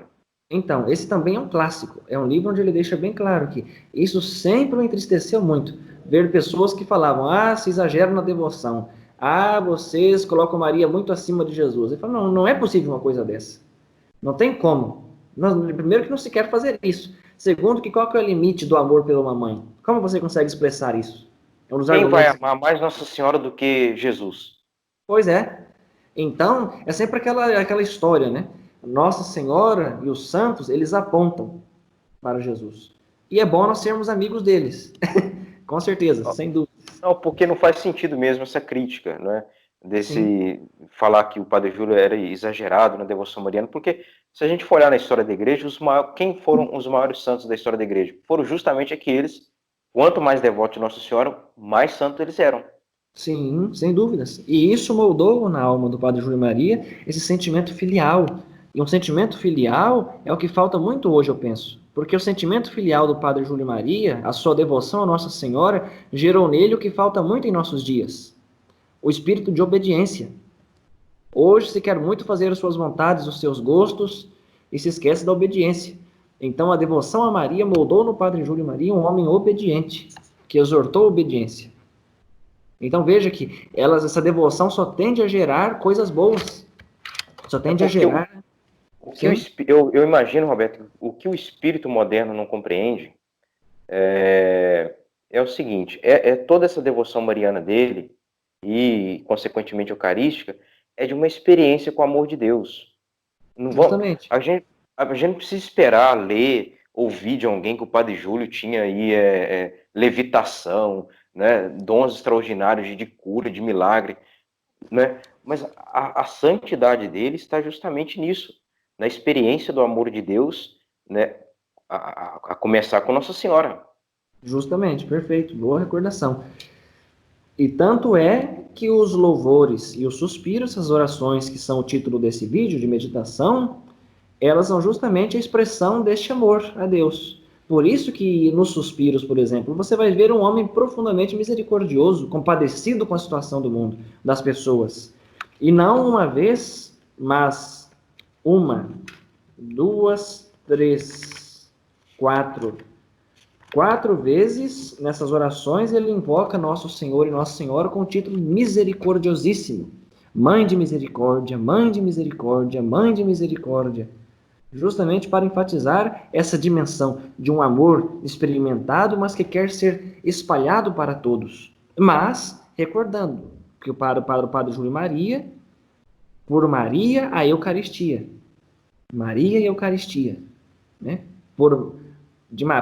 Então, esse também é um clássico. É um livro onde ele deixa bem claro que isso sempre o entristeceu muito. Ver pessoas que falavam, se exagera na devoção. ah, vocês colocam Maria muito acima de Jesus. Ele fala, não, não é possível uma coisa dessa. Não tem como. Primeiro que não se quer fazer isso. Segundo que qual que é o limite do amor pela uma mãe? Como você consegue expressar isso? É um dos Quem vai argumentos. amar mais Nossa Senhora do que Jesus? Pois é. Então, é sempre aquela história, né? Nossa Senhora e os santos, eles apontam para Jesus. E é bom nós sermos amigos deles. Com certeza, sem dúvida. Não, porque não faz sentido mesmo essa crítica, né? Sim. Desse falar que o Padre Júlio era exagerado na devoção mariana, porque se a gente for olhar na história da igreja, quem foram os maiores santos da história da igreja? Foram justamente aqueles, quanto mais devotos de Nossa Senhora, mais santos eles eram. Sim, sem dúvidas. E isso moldou na alma do Padre Júlio Maria esse sentimento filial. E um sentimento filial é o que falta muito hoje, eu penso. Porque o sentimento filial do Padre Júlio Maria, a sua devoção a Nossa Senhora, gerou nele o que falta muito em nossos dias: o espírito de obediência. Hoje se quer muito fazer as suas vontades, os seus gostos, e se esquece da obediência. Então a devoção a Maria moldou no Padre Júlio Maria um homem obediente, que exortou a obediência. Então veja que essa devoção só tende a gerar coisas boas. Só É tende a porque gerar. o que Sim, eu imagino, Roberto, o que o espírito moderno não compreende é o seguinte: é toda essa devoção mariana dele e, consequentemente, eucarística, é de uma experiência com o amor de Deus. Não vamos, justamente. a gente não precisa esperar ler, ouvir de alguém que o Padre Júlio tinha aí levitação, né, dons extraordinários de cura, de milagre, né? Mas a santidade dele está justamente nisso, na experiência do amor de Deus, né, a começar com Nossa Senhora. Justamente, perfeito. Boa recordação. E tanto é que os louvores e os suspiros, essas orações que são o título desse vídeo de meditação, elas são justamente a expressão deste amor a Deus. Por isso que nos suspiros, por exemplo, você vai ver um homem profundamente misericordioso, compadecido com a situação do mundo, das pessoas. E não uma vez, mas uma, duas, três, quatro. Quatro vezes nessas orações ele invoca Nosso Senhor e Nossa Senhora com o título misericordiosíssimo. Mãe de misericórdia, mãe de misericórdia, mãe de misericórdia. Justamente para enfatizar essa dimensão de um amor experimentado, mas que quer ser espalhado para todos. Mas, recordando que para o Padre Júlio Maria, por Maria, a Eucaristia. Maria e Eucaristia. Né? Por,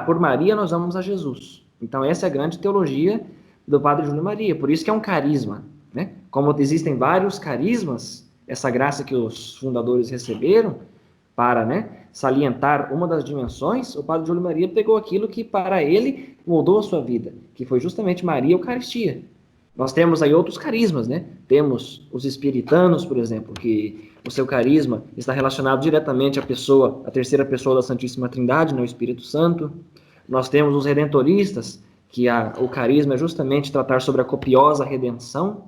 por Maria, nós vamos a Jesus. Então, essa é a grande teologia do Padre Júlio Maria. Por isso que é um carisma. Né? Como existem vários carismas, essa graça que os fundadores receberam, para, né, salientar uma das dimensões, o Padre Júlio Maria pegou aquilo que para ele moldou a sua vida, que foi justamente Maria e Eucaristia. Nós temos aí outros carismas, né? Temos os espiritanos, por exemplo, que o seu carisma está relacionado diretamente à pessoa, à terceira pessoa da Santíssima Trindade, no Espírito Santo. Nós temos os redentoristas, que o carisma é justamente tratar sobre a copiosa redenção,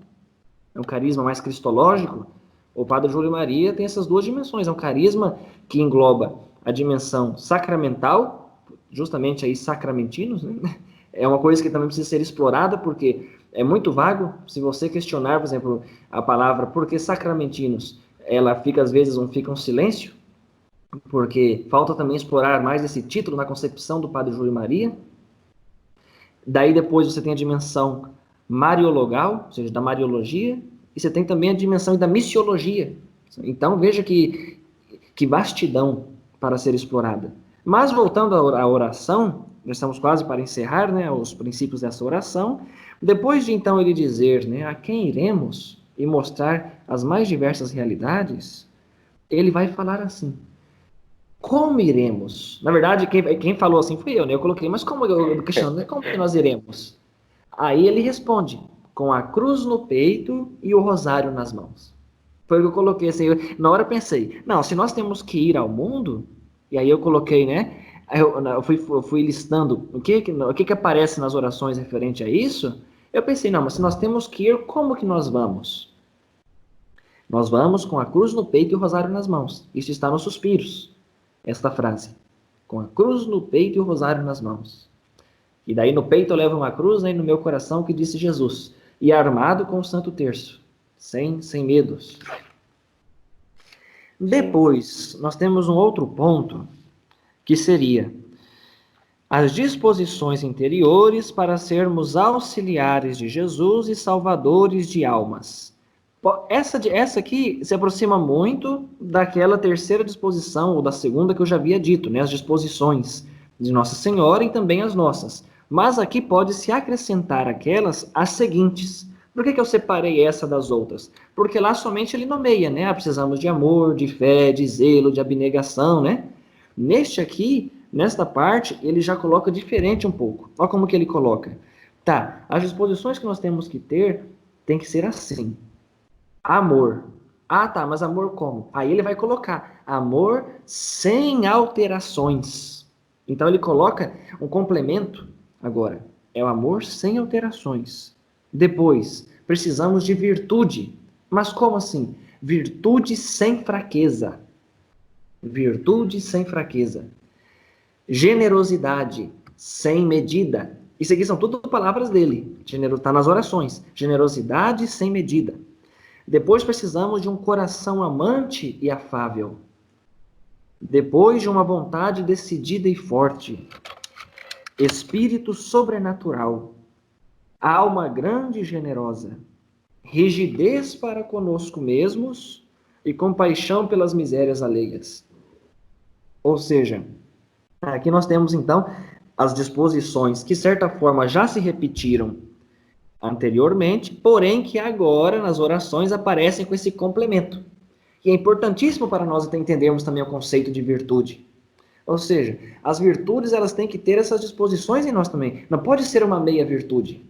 é um carisma mais cristológico. O Padre Júlio Maria tem essas duas dimensões, é um carisma que engloba a dimensão sacramental, justamente aí sacramentinos, né? É uma coisa que também precisa ser explorada, porque é muito vago. Se você questionar, por exemplo, a palavra por que sacramentinos, ela fica, às vezes, fica um silêncio, porque falta também explorar mais esse título na concepção do Padre Júlio Maria. Daí depois você tem a dimensão mariologal, ou seja, da mariologia, e você tem também a dimensão da missiologia. Então veja que vastidão para ser explorada. Mas voltando à oração, nós estamos quase para encerrar, né, os princípios dessa oração. Depois de então ele dizer, né, a quem iremos e mostrar as mais diversas realidades, ele vai falar assim: como iremos? Na verdade, quem falou assim foi eu, né? Eu coloquei, mas como eu questionando, né? Como que nós iremos? Aí ele responde, com a cruz no peito e o rosário nas mãos. Foi o que eu coloquei assim. Na hora eu pensei, não, se nós temos que ir ao mundo, e aí eu coloquei, né? Eu fui listando o que aparece nas orações referente a isso. Eu pensei, não, mas se nós temos que ir, como que nós vamos? Nós vamos com a cruz no peito e o rosário nas mãos. Isso está nos suspiros, esta frase. Com a cruz no peito e o rosário nas mãos. E daí no peito eu levo uma cruz, e no meu coração que disse Jesus. e armado com o Santo Terço, sem medos. Depois, nós temos um outro ponto, que seria as disposições interiores para sermos auxiliares de Jesus e salvadores de almas. Essa aqui se aproxima muito daquela terceira disposição, ou da segunda que eu já havia dito, né? As disposições de Nossa Senhora e também as nossas. Mas aqui pode se acrescentar aquelas, as seguintes. Por que eu separei essa das outras? Porque lá somente ele nomeia, né? Precisamos de amor, de fé, de zelo, de abnegação, né? Neste aqui, nesta parte, ele já coloca diferente um pouco. Olha como que ele coloca. Tá, as disposições que nós temos que ter tem que ser assim. Amor. Ah, tá, mas amor como? Aí ele vai colocar amor sem alterações. Então ele coloca um complemento agora. É o amor sem alterações. Depois, precisamos de virtude. Mas como assim? Virtude sem fraqueza. Virtude sem fraqueza. Generosidade sem medida. Isso aqui são tudo palavras dele. Está nas orações. Generosidade sem medida. Depois precisamos de um coração amante e afável. Depois de uma vontade decidida e forte. Espírito sobrenatural. Alma grande e generosa. Rigidez para conosco mesmos e compaixão pelas misérias alheias. Ou seja, aqui nós temos então as disposições que, de certa forma, já se repetiram anteriormente, porém que agora nas orações aparecem com esse complemento. E é importantíssimo para nós entendermos também o conceito de virtude. Ou seja, as virtudes elas têm que ter essas disposições em nós também. Não pode ser uma meia virtude.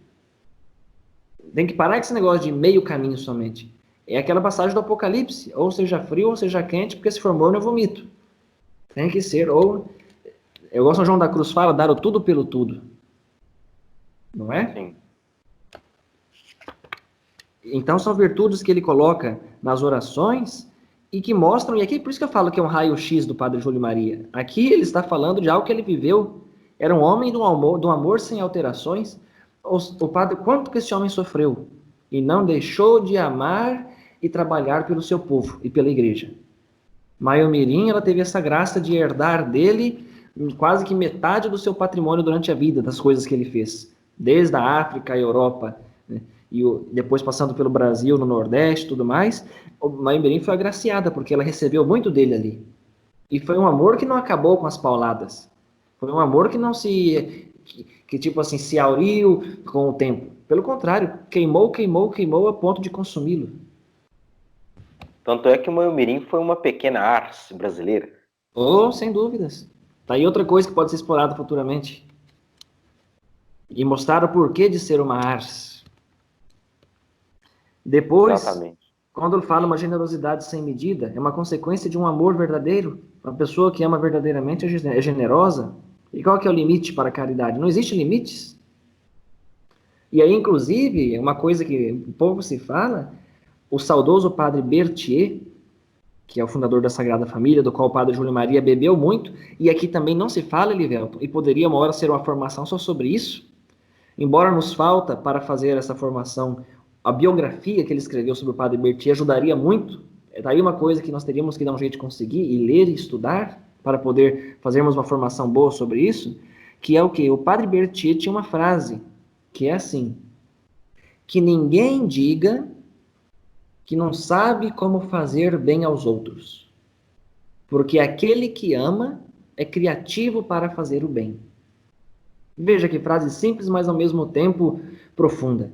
Tem que parar com esse negócio de meio caminho somente. É aquela passagem do Apocalipse, ou seja frio ou seja quente, porque se for morno eu vomito. Tem que ser, ou... Eu gosto de São João da Cruz fala, dar o tudo pelo tudo. Não é? Sim. Então são virtudes que ele coloca nas orações e que mostram, e aqui por isso que eu falo que é um raio-x do Padre Júlio Maria. Aqui ele está falando de algo que ele viveu. Era um homem de um amor sem alterações. O padre, quanto que esse homem sofreu? E não deixou de amar e trabalhar pelo seu povo e pela igreja. Maiomirim, ela teve essa graça de herdar dele quase que metade do seu patrimônio durante a vida, das coisas que ele fez. Desde a África, a Europa, né? E depois passando pelo Brasil, no Nordeste e tudo mais, o Maiomirim foi agraciada, porque ela recebeu muito dele ali. E foi um amor que não acabou com as pauladas. Foi um amor que não se... que tipo assim, se auriu com o tempo. Pelo contrário, queimou a ponto de consumi-lo. Tanto é que o Maiomirim foi uma pequena Ars brasileira. Oh, sem dúvidas. Tá aí outra coisa que pode ser explorada futuramente. E mostrar o porquê de ser uma Ars. Depois, exatamente, quando ele fala uma generosidade sem medida, é uma consequência de um amor verdadeiro. Uma pessoa que ama verdadeiramente é generosa. E qual que é o limite para a caridade? Não existe limites. E aí, inclusive, uma coisa que o povo se fala, o saudoso padre Berthier, que é o fundador da Sagrada Família, do qual o padre Júlio Maria bebeu muito, e aqui também não se fala, Elivelton, e poderia uma hora ser uma formação só sobre isso, embora nos falta para fazer essa formação, a biografia que ele escreveu sobre o padre Berthier ajudaria muito. É daí uma coisa que nós teríamos que dar um jeito de conseguir, e ler e estudar, para poder fazermos uma formação boa sobre isso, que é o quê? O padre Berthier tinha uma frase, que é assim, que ninguém diga que não sabe como fazer bem aos outros, porque aquele que ama é criativo para fazer o bem. Veja que frase simples, mas ao mesmo tempo profunda.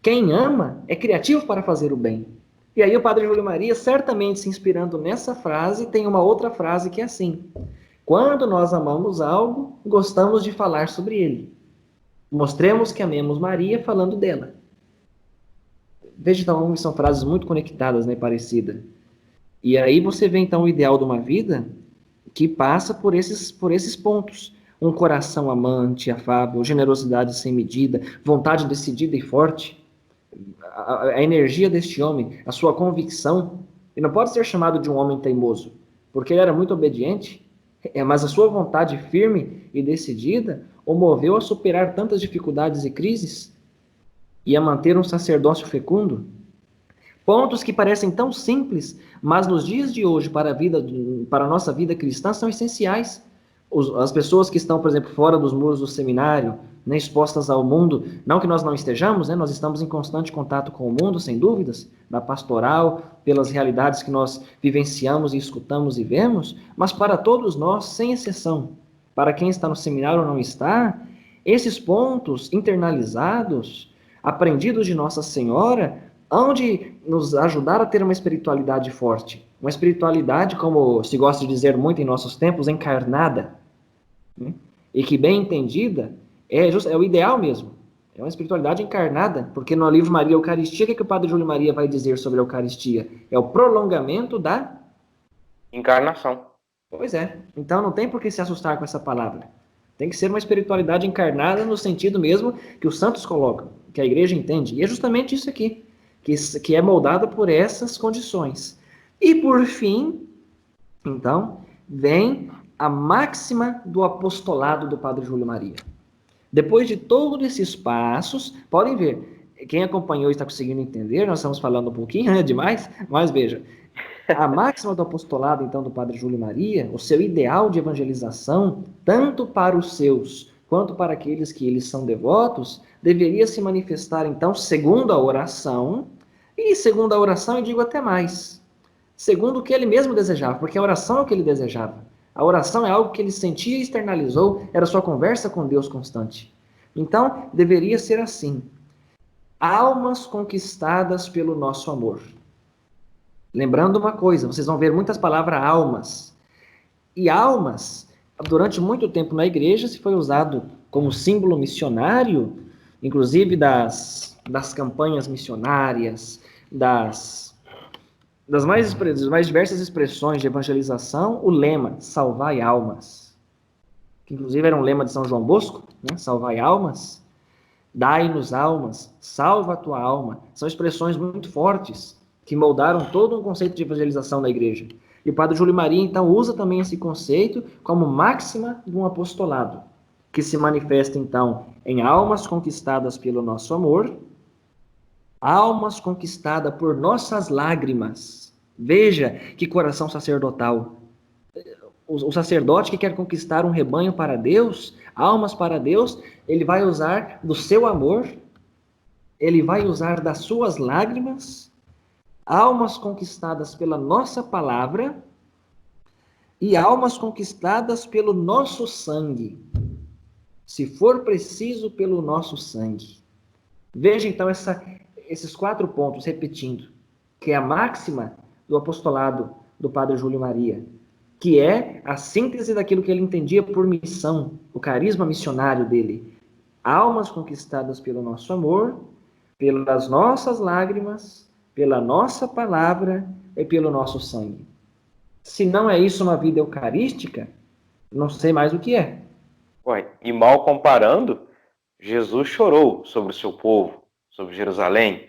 Quem ama é criativo para fazer o bem. E aí o Padre Júlio Maria, certamente se inspirando nessa frase, tem uma outra frase que é assim: quando nós amamos algo, gostamos de falar sobre ele. Mostremos que amemos Maria falando dela. Veja, então, são frases muito conectadas, né, parecidas. E aí você vê, então, o ideal de uma vida que passa por esses pontos. Um coração amante, afável, generosidade sem medida, vontade decidida e forte. A energia deste homem, a sua convicção. E não pode ser chamado de um homem teimoso, porque ele era muito obediente, mas a sua vontade firme e decidida o moveu a superar tantas dificuldades e crises. e a manter um sacerdócio fecundo. Pontos que parecem tão simples, mas nos dias de hoje, para a nossa vida cristã, são essenciais. As pessoas que estão, por exemplo, fora dos muros do seminário, né, expostas ao mundo, não que nós não estejamos, né, nós estamos em constante contato com o mundo, sem dúvidas, na pastoral, pelas realidades que nós vivenciamos e escutamos e vemos, mas para todos nós, sem exceção, para quem está no seminário ou não está, esses pontos internalizados, aprendidos de Nossa Senhora, hão de nos ajudar a ter uma espiritualidade forte. Uma espiritualidade, como se gosta de dizer muito em nossos tempos, encarnada. Né? E que, bem entendida, é o ideal mesmo. É uma espiritualidade encarnada, porque no livro Maria Eucaristia, o que o Padre Júlio Maria vai dizer sobre a Eucaristia? É o prolongamento da encarnação. Pois é. Então não tem por que se assustar com essa palavra. Tem que ser uma espiritualidade encarnada no sentido mesmo que os santos colocam, que a igreja entende. E é justamente isso aqui, que é moldada por essas condições. E por fim, então, vem a máxima do apostolado do Padre Júlio Maria. Depois de todos esses passos, podem ver, quem acompanhou e está conseguindo entender, nós estamos falando um pouquinho, né, demais, mas veja, a máxima do apostolado, então, do Padre Júlio Maria, o seu ideal de evangelização, tanto para os seus quanto para aqueles que eles são devotos, deveria se manifestar, então, segundo a oração, e segundo a oração, eu digo até mais, segundo o que ele mesmo desejava, porque a oração é o que ele desejava. A oração é algo que ele sentia e externalizou, era sua conversa com Deus constante. Então, deveria ser assim. Almas conquistadas pelo nosso amor. Lembrando uma coisa, vocês vão ver muitas palavras almas. E almas, durante muito tempo na igreja, se foi usado como símbolo missionário, inclusive das campanhas missionárias, das mais diversas expressões de evangelização, o lema, salvai almas, que inclusive era um lema de São João Bosco, né? Salvai almas, dai-nos almas, salva a tua alma. São expressões muito fortes, que moldaram todo um conceito de evangelização na igreja. E o Padre Júlio Maria, então, usa também esse conceito como máxima de um apostolado, que se manifesta, então, em almas conquistadas pelo nosso amor, almas conquistadas por nossas lágrimas. Veja que coração sacerdotal. O sacerdote que quer conquistar um rebanho para Deus, almas para Deus, ele vai usar do seu amor, ele vai usar das suas lágrimas, almas conquistadas pela nossa palavra e almas conquistadas pelo nosso sangue, se for preciso, pelo nosso sangue. Veja então esses 4 pontos repetindo, que é a máxima do apostolado do Padre Júlio Maria, que é a síntese daquilo que ele entendia por missão, o carisma missionário dele. Almas conquistadas pelo nosso amor, pelas nossas lágrimas, pela nossa palavra e pelo nosso sangue. Se não é isso uma vida eucarística, não sei mais o que é. Ué, e mal comparando, Jesus chorou sobre o seu povo, sobre Jerusalém.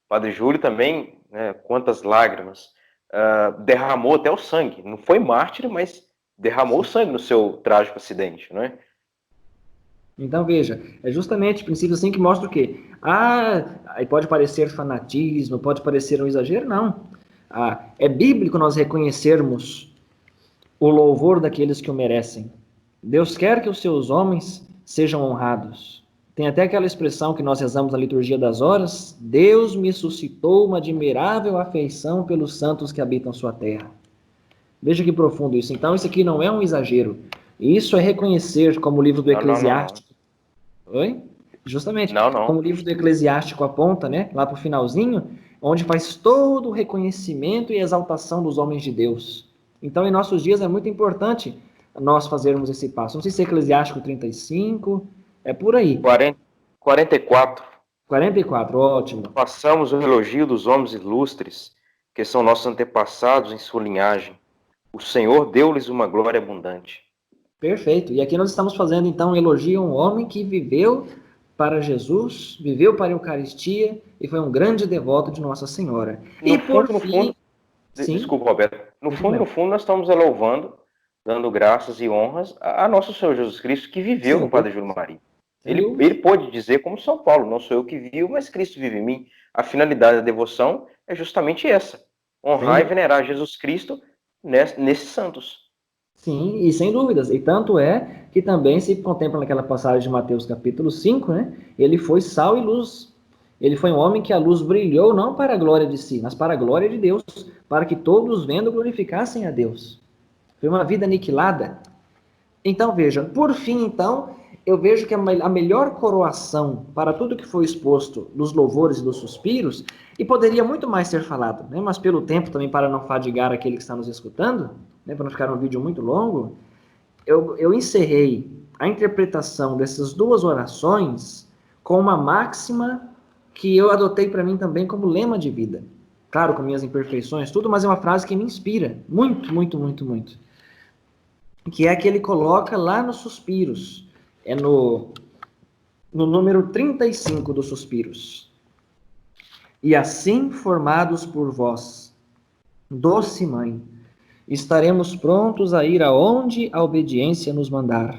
Padre Júlio também, né, quantas lágrimas, derramou até o sangue. Não foi mártir, mas derramou o sangue no seu trágico acidente, não é? Então, veja, é justamente princípio assim que mostra o quê? Aí pode parecer fanatismo, pode parecer um exagero, não. É bíblico nós reconhecermos o louvor daqueles que o merecem. Deus quer que os seus homens sejam honrados. Tem até aquela expressão que nós rezamos na liturgia das horas: Deus me suscitou uma admirável afeição pelos santos que habitam sua terra. Veja que profundo isso. Então, isso aqui não é um exagero. Isso é reconhecer, como o livro do Eclesiástico. Oi? Justamente, como o livro do Eclesiástico aponta, né, lá para o finalzinho, onde faz todo o reconhecimento e exaltação dos homens de Deus. Então, em nossos dias é muito importante nós fazermos esse passo. Não sei se é Eclesiástico 35, é por aí. 44. 44, ótimo. Passamos o elogio dos homens ilustres, que são nossos antepassados em sua linhagem. O Senhor deu-lhes uma glória abundante. Perfeito. E aqui nós estamos fazendo, então, um elogio a um homem que viveu para Jesus, viveu para a Eucaristia e foi um grande devoto de Nossa Senhora. Desculpa, Roberto. No fundo, nós estamos louvando, dando graças e honras a nosso Senhor Jesus Cristo, que viveu no Padre Júlio Maria. Ele pode dizer, como São Paulo, não sou eu que vivo, mas Cristo vive em mim. A finalidade da devoção é justamente essa: honrar e venerar Jesus Cristo nesses santos. Sim, e sem dúvidas. E tanto é que também se contempla naquela passagem de Mateus capítulo 5, né? Ele foi sal e luz. Ele foi um homem que a luz brilhou não para a glória de si, mas para a glória de Deus, para que todos vendo glorificassem a Deus. Foi uma vida aniquilada. Então, veja, por fim, então, eu vejo que a melhor coroação para tudo que foi exposto dos louvores e dos suspiros, e poderia muito mais ser falado, né? Mas pelo tempo também, para não fadigar aquele que está nos escutando, né? Para não ficar um vídeo muito longo, eu encerrei a interpretação dessas duas orações com uma máxima que eu adotei para mim também como lema de vida. Claro, com minhas imperfeições, tudo, mas é uma frase que me inspira muito, muito, muito, muito. Que é a que ele coloca lá nos Suspiros. É no número 35 dos Suspiros. E assim formados por vós, doce mãe, estaremos prontos a ir aonde a obediência nos mandar,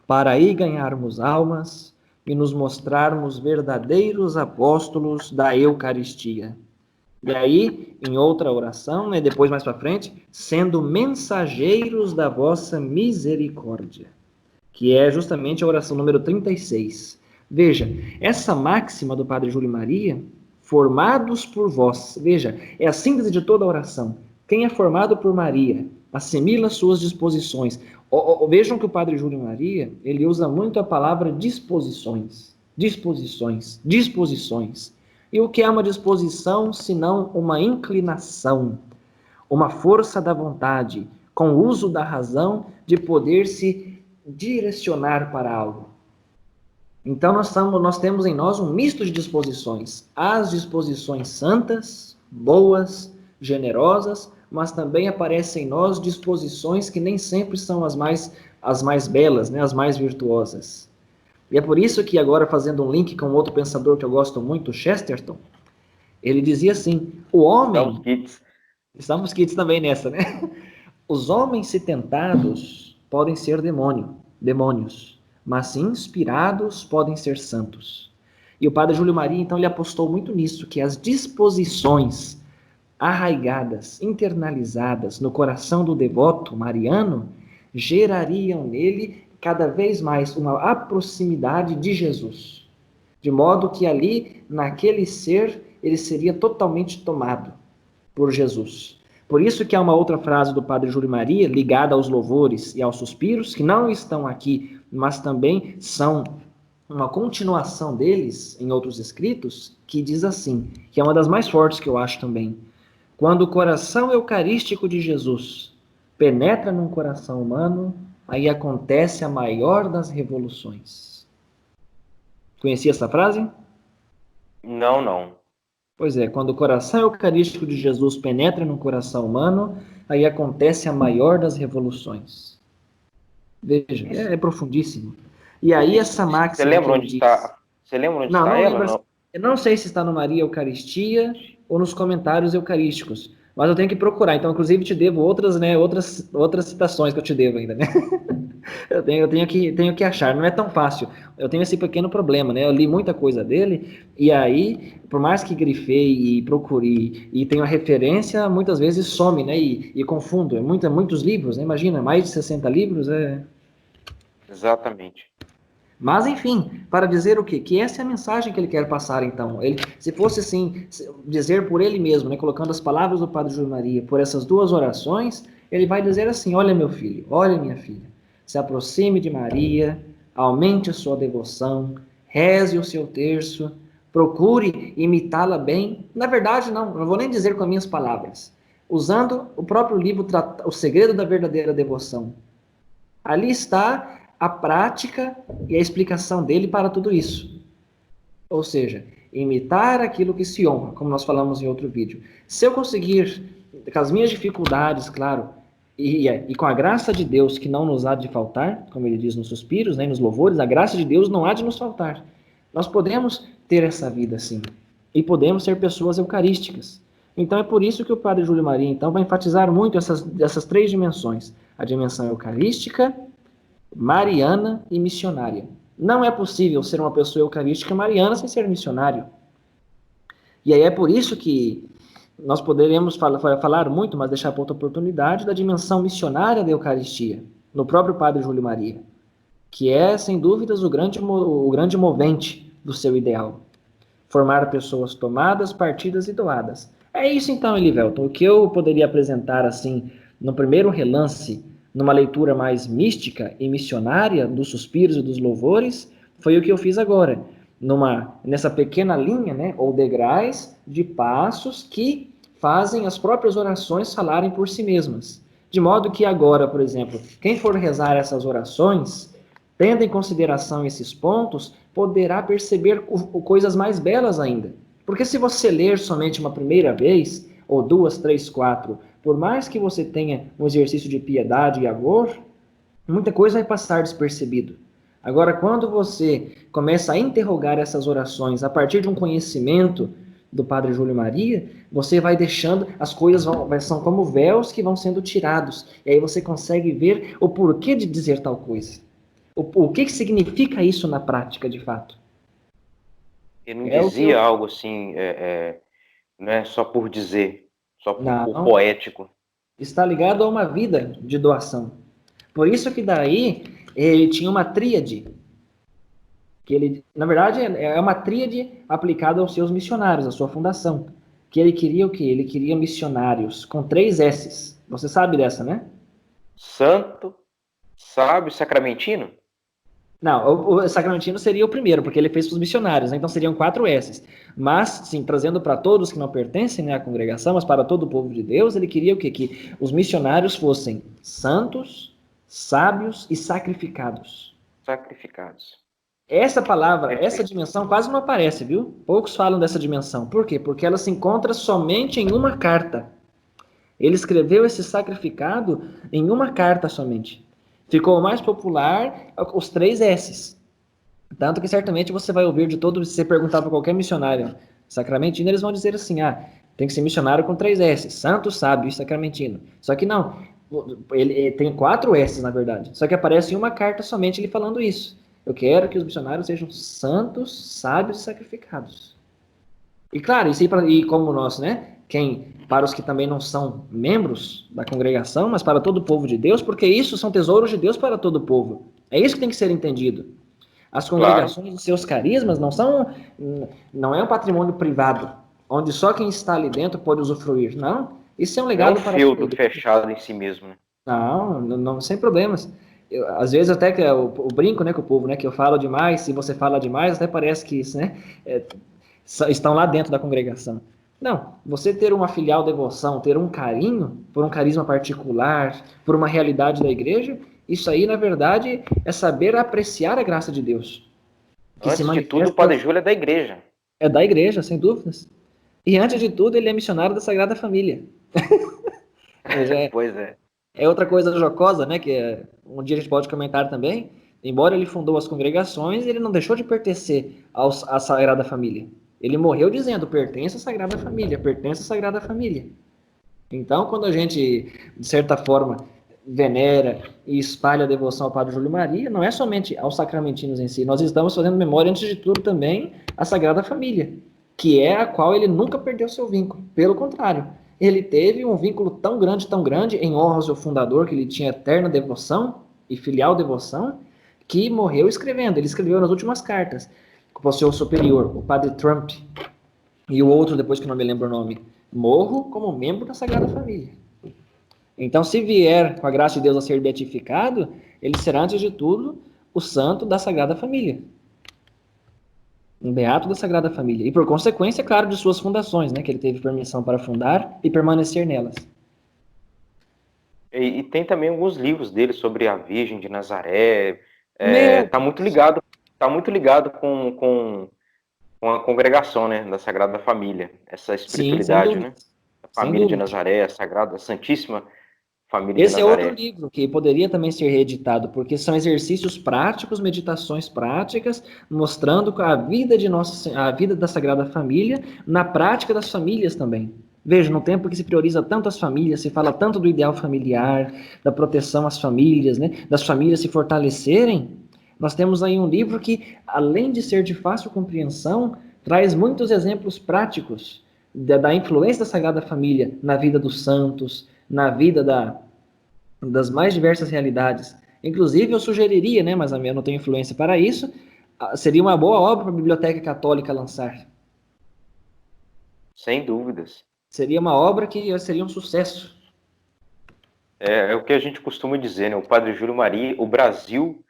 para aí ganharmos almas e nos mostrarmos verdadeiros apóstolos da Eucaristia. E aí, em outra oração, né, depois mais para frente, sendo mensageiros da vossa misericórdia, que é justamente a oração número 36. Veja, essa máxima do Padre Júlio Maria, formados por vós, veja, é a síntese de toda a oração. Quem é formado por Maria, assimila suas disposições. Vejam que o Padre Júlio Maria, ele usa muito a palavra disposições. Disposições, disposições. E o que é uma disposição, senão uma inclinação, uma força da vontade, com o uso da razão, de poder se direcionar para algo. Então nós temos em nós um misto de disposições. As disposições santas, boas, generosas, mas também aparecem em nós disposições que nem sempre são as mais belas, né? As mais virtuosas. E é por isso que agora, fazendo um link com outro pensador que eu gosto muito, Chesterton, ele dizia assim, o homem... Estamos quites também nessa, né? Os homens, se tentados, podem ser demônios, mas se inspirados, podem ser santos. E o Padre Júlio Maria, então, ele apostou muito nisso, que as disposições arraigadas, internalizadas no coração do devoto mariano, gerariam nele cada vez mais uma proximidade de Jesus, de modo que ali, naquele ser, ele seria totalmente tomado por Jesus. Por isso que há uma outra frase do Padre Júlio Maria, ligada aos louvores e aos suspiros, que não estão aqui, mas também são uma continuação deles em outros escritos, que diz assim, que é uma das mais fortes que eu acho também. Quando o coração eucarístico de Jesus penetra num coração humano, aí acontece a maior das revoluções. Conhecia essa frase? Não. Pois é, quando o coração eucarístico de Jesus penetra no coração humano, aí acontece a maior das revoluções. Veja, é profundíssimo. E aí essa máxima... Você lembra onde está? Você lembra onde está ela? Não. Eu não sei se está no Maria Eucaristia ou nos comentários eucarísticos, mas eu tenho que procurar. Então, inclusive, te devo outras citações que eu te devo ainda, né? Eu tenho que achar. Não é tão fácil. Eu tenho esse pequeno problema, né? Eu li muita coisa dele e aí, por mais que grifei e procurei e tenho a referência, muitas vezes some, né? E confundo. Muitos livros, né? Imagina, mais de 60 livros é... Exatamente. Mas, enfim, para dizer o quê? Que essa é a mensagem que ele quer passar, então. Ele, se fosse, assim, dizer por ele mesmo, né, colocando as palavras do Padre Júlio Maria por essas duas orações, ele vai dizer assim, olha meu filho, olha minha filha, se aproxime de Maria, aumente a sua devoção, reze o seu terço, procure imitá-la bem. Na verdade, não vou nem dizer com as minhas palavras. Usando o próprio livro, O Segredo da Verdadeira Devoção. Ali está a prática e a explicação dele para tudo isso. Ou seja, imitar aquilo que se honra, como nós falamos em outro vídeo. Se eu conseguir, com as minhas dificuldades, claro, e com a graça de Deus que não nos há de faltar, como ele diz nos suspiros, né, nos louvores, a graça de Deus não há de nos faltar. Nós podemos ter essa vida assim. E podemos ser pessoas eucarísticas. Então é por isso que o Padre Júlio Maria então, vai enfatizar muito essas três dimensões. A dimensão eucarística, mariana e missionária. Não é possível ser uma pessoa eucarística mariana sem ser missionário. E aí é por isso que nós poderíamos falar muito, mas deixar para outra oportunidade, da dimensão missionária da Eucaristia, no próprio Padre Júlio Maria, que é, sem dúvidas, o grande movente do seu ideal. Formar pessoas tomadas, partidas e doadas. É isso então, Elivelton, o que eu poderia apresentar assim, no primeiro relance, numa leitura mais mística e missionária dos suspiros e dos louvores, foi o que eu fiz agora, nessa pequena linha, né, ou degraus de passos que fazem as próprias orações falarem por si mesmas. De modo que agora, por exemplo, quem for rezar essas orações, tendo em consideração esses pontos, poderá perceber coisas mais belas ainda. Porque se você ler somente uma primeira vez, ou duas, três, quatro, por mais que você tenha um exercício de piedade e amor, muita coisa vai passar despercebido. Agora, quando você começa a interrogar essas orações a partir de um conhecimento do Padre Júlio Maria, você vai deixando, as coisas são como véus que vão sendo tirados. E aí você consegue ver o porquê de dizer tal coisa. O que significa isso na prática, de fato? Ele não dizia algo assim, não é só por dizer, só por poético. Está ligado a uma vida de doação. Por isso que daí ele tinha uma tríade, que ele, na verdade, é uma tríade aplicada aos seus missionários, à sua fundação. Que ele queria o quê? Ele queria missionários com 3 S's. Você sabe dessa, né? Santo, sábio, sacramentino? Não, o sacramentino seria o primeiro, porque ele fez para os missionários, né? Então seriam 4 S's. Mas, sim, trazendo para todos que não pertencem, né, à congregação, mas para todo o povo de Deus, ele queria o quê? Que os missionários fossem santos, sábios e sacrificados. Sacrificados. Essa palavra, essa dimensão quase não aparece, viu? Poucos falam dessa dimensão. Por quê? Porque ela se encontra somente em uma carta. Ele escreveu esse sacrificado em uma carta somente. Ficou mais popular os 3 S's. Tanto que certamente você vai ouvir de todos, se você perguntar para qualquer missionário sacramentino, eles vão dizer assim, tem que ser missionário com 3 S's, santo, sábio e sacramentino. Só que não, ele tem 4 S's na verdade, só que aparece em uma carta somente ele falando isso. Eu quero que os missionários sejam santos, sábios e sacrificados. E claro, e como nós, né? Para os que também não são membros da congregação, mas para todo o povo de Deus, porque isso são tesouros de Deus para todo o povo. É isso que tem que ser entendido. As congregações e seus carismas não é um patrimônio privado, onde só quem está ali dentro pode usufruir. Não, isso é um legado para todos. É um feudo fechado em si mesmo, né? Não, sem problemas. Às vezes até que eu brinco, né, com o povo, né, que eu falo demais, se você fala demais, até parece que isso, né, estão lá dentro da congregação. Não, você ter uma filial devoção, ter um carinho por um carisma particular, por uma realidade da igreja, isso aí, na verdade, é saber apreciar a graça de Deus. Antes de tudo, o Padre Júlio é da igreja. É da igreja, sem dúvidas. E antes de tudo, ele é missionário da Sagrada Família. Pois é. É outra coisa jocosa, né, que um dia a gente pode comentar também. Embora ele fundou as congregações, ele não deixou de pertencer à Sagrada Família. Ele morreu dizendo, pertence à Sagrada Família, pertence à Sagrada Família. Então, quando a gente, de certa forma, venera e espalha a devoção ao Padre Júlio Maria, não é somente aos sacramentinos em si, nós estamos fazendo memória, antes de tudo, também à Sagrada Família, que é a qual ele nunca perdeu seu vínculo. Pelo contrário, ele teve um vínculo tão grande, em honra ao seu fundador, que ele tinha eterna devoção e filial devoção, que morreu escrevendo. Ele escreveu nas últimas cartas para o seu superior, o Padre Trump, e o outro, depois que não me lembro o nome, morro como membro da Sagrada Família. Então, se vier com a graça de Deus a ser beatificado, ele será, antes de tudo, o santo da Sagrada Família. Um beato da Sagrada Família. E, por consequência, claro, de suas fundações, né, que ele teve permissão para fundar e permanecer nelas. E tem também alguns livros dele sobre a Virgem de Nazaré. Está muito ligado com a congregação, né, da Sagrada Família. Essa espiritualidade, né? A família de Nazaré, a Sagrada, a Santíssima Família de Nazaré. Esse é outro livro que poderia também ser reeditado, porque são exercícios práticos, meditações práticas, mostrando a vida da Sagrada Família na prática das famílias também. Veja, no tempo que se prioriza tanto as famílias, se fala tanto do ideal familiar, da proteção às famílias, né, das famílias se fortalecerem, Nós temos aí um livro que, além de ser de fácil compreensão, traz muitos exemplos práticos da influência da Sagrada Família na vida dos santos, na vida das mais diversas realidades. Inclusive, eu sugeriria, né, mas eu não tenho influência para isso, seria uma boa obra para a Biblioteca Católica lançar. Sem dúvidas. Seria uma obra que seria um sucesso. É o que a gente costuma dizer, né? O Padre Júlio Maria, o Brasil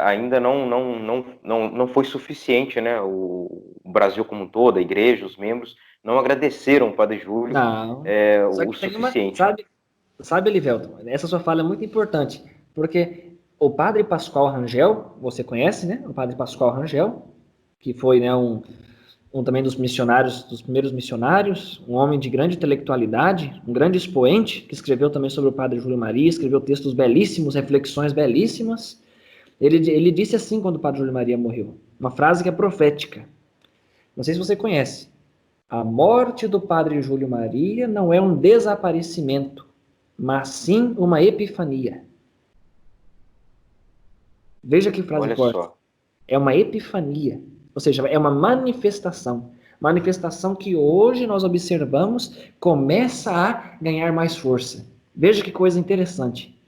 ainda não foi suficiente, né? O Brasil como um todo, a igreja, os membros, não agradeceram o Padre Júlio Não. Só o que tem uma. suficiente. Sabe, Elivelton, essa sua fala é muito importante, porque o Padre Pascoal Rangel, você conhece, né? O Padre Pascoal Rangel, que foi, né, um também dos missionários, dos primeiros missionários, um homem de grande intelectualidade, um grande expoente, que escreveu também sobre o Padre Júlio Maria, escreveu textos belíssimos, reflexões belíssimas. Ele disse assim quando o Padre Júlio Maria morreu, uma frase que é profética. Não sei se você conhece. A morte do Padre Júlio Maria não é um desaparecimento, mas sim uma epifania. Veja que frase Olha forte. só. É uma epifania, ou seja, é uma manifestação. Manifestação que hoje nós observamos começa a ganhar mais força. Veja que coisa interessante.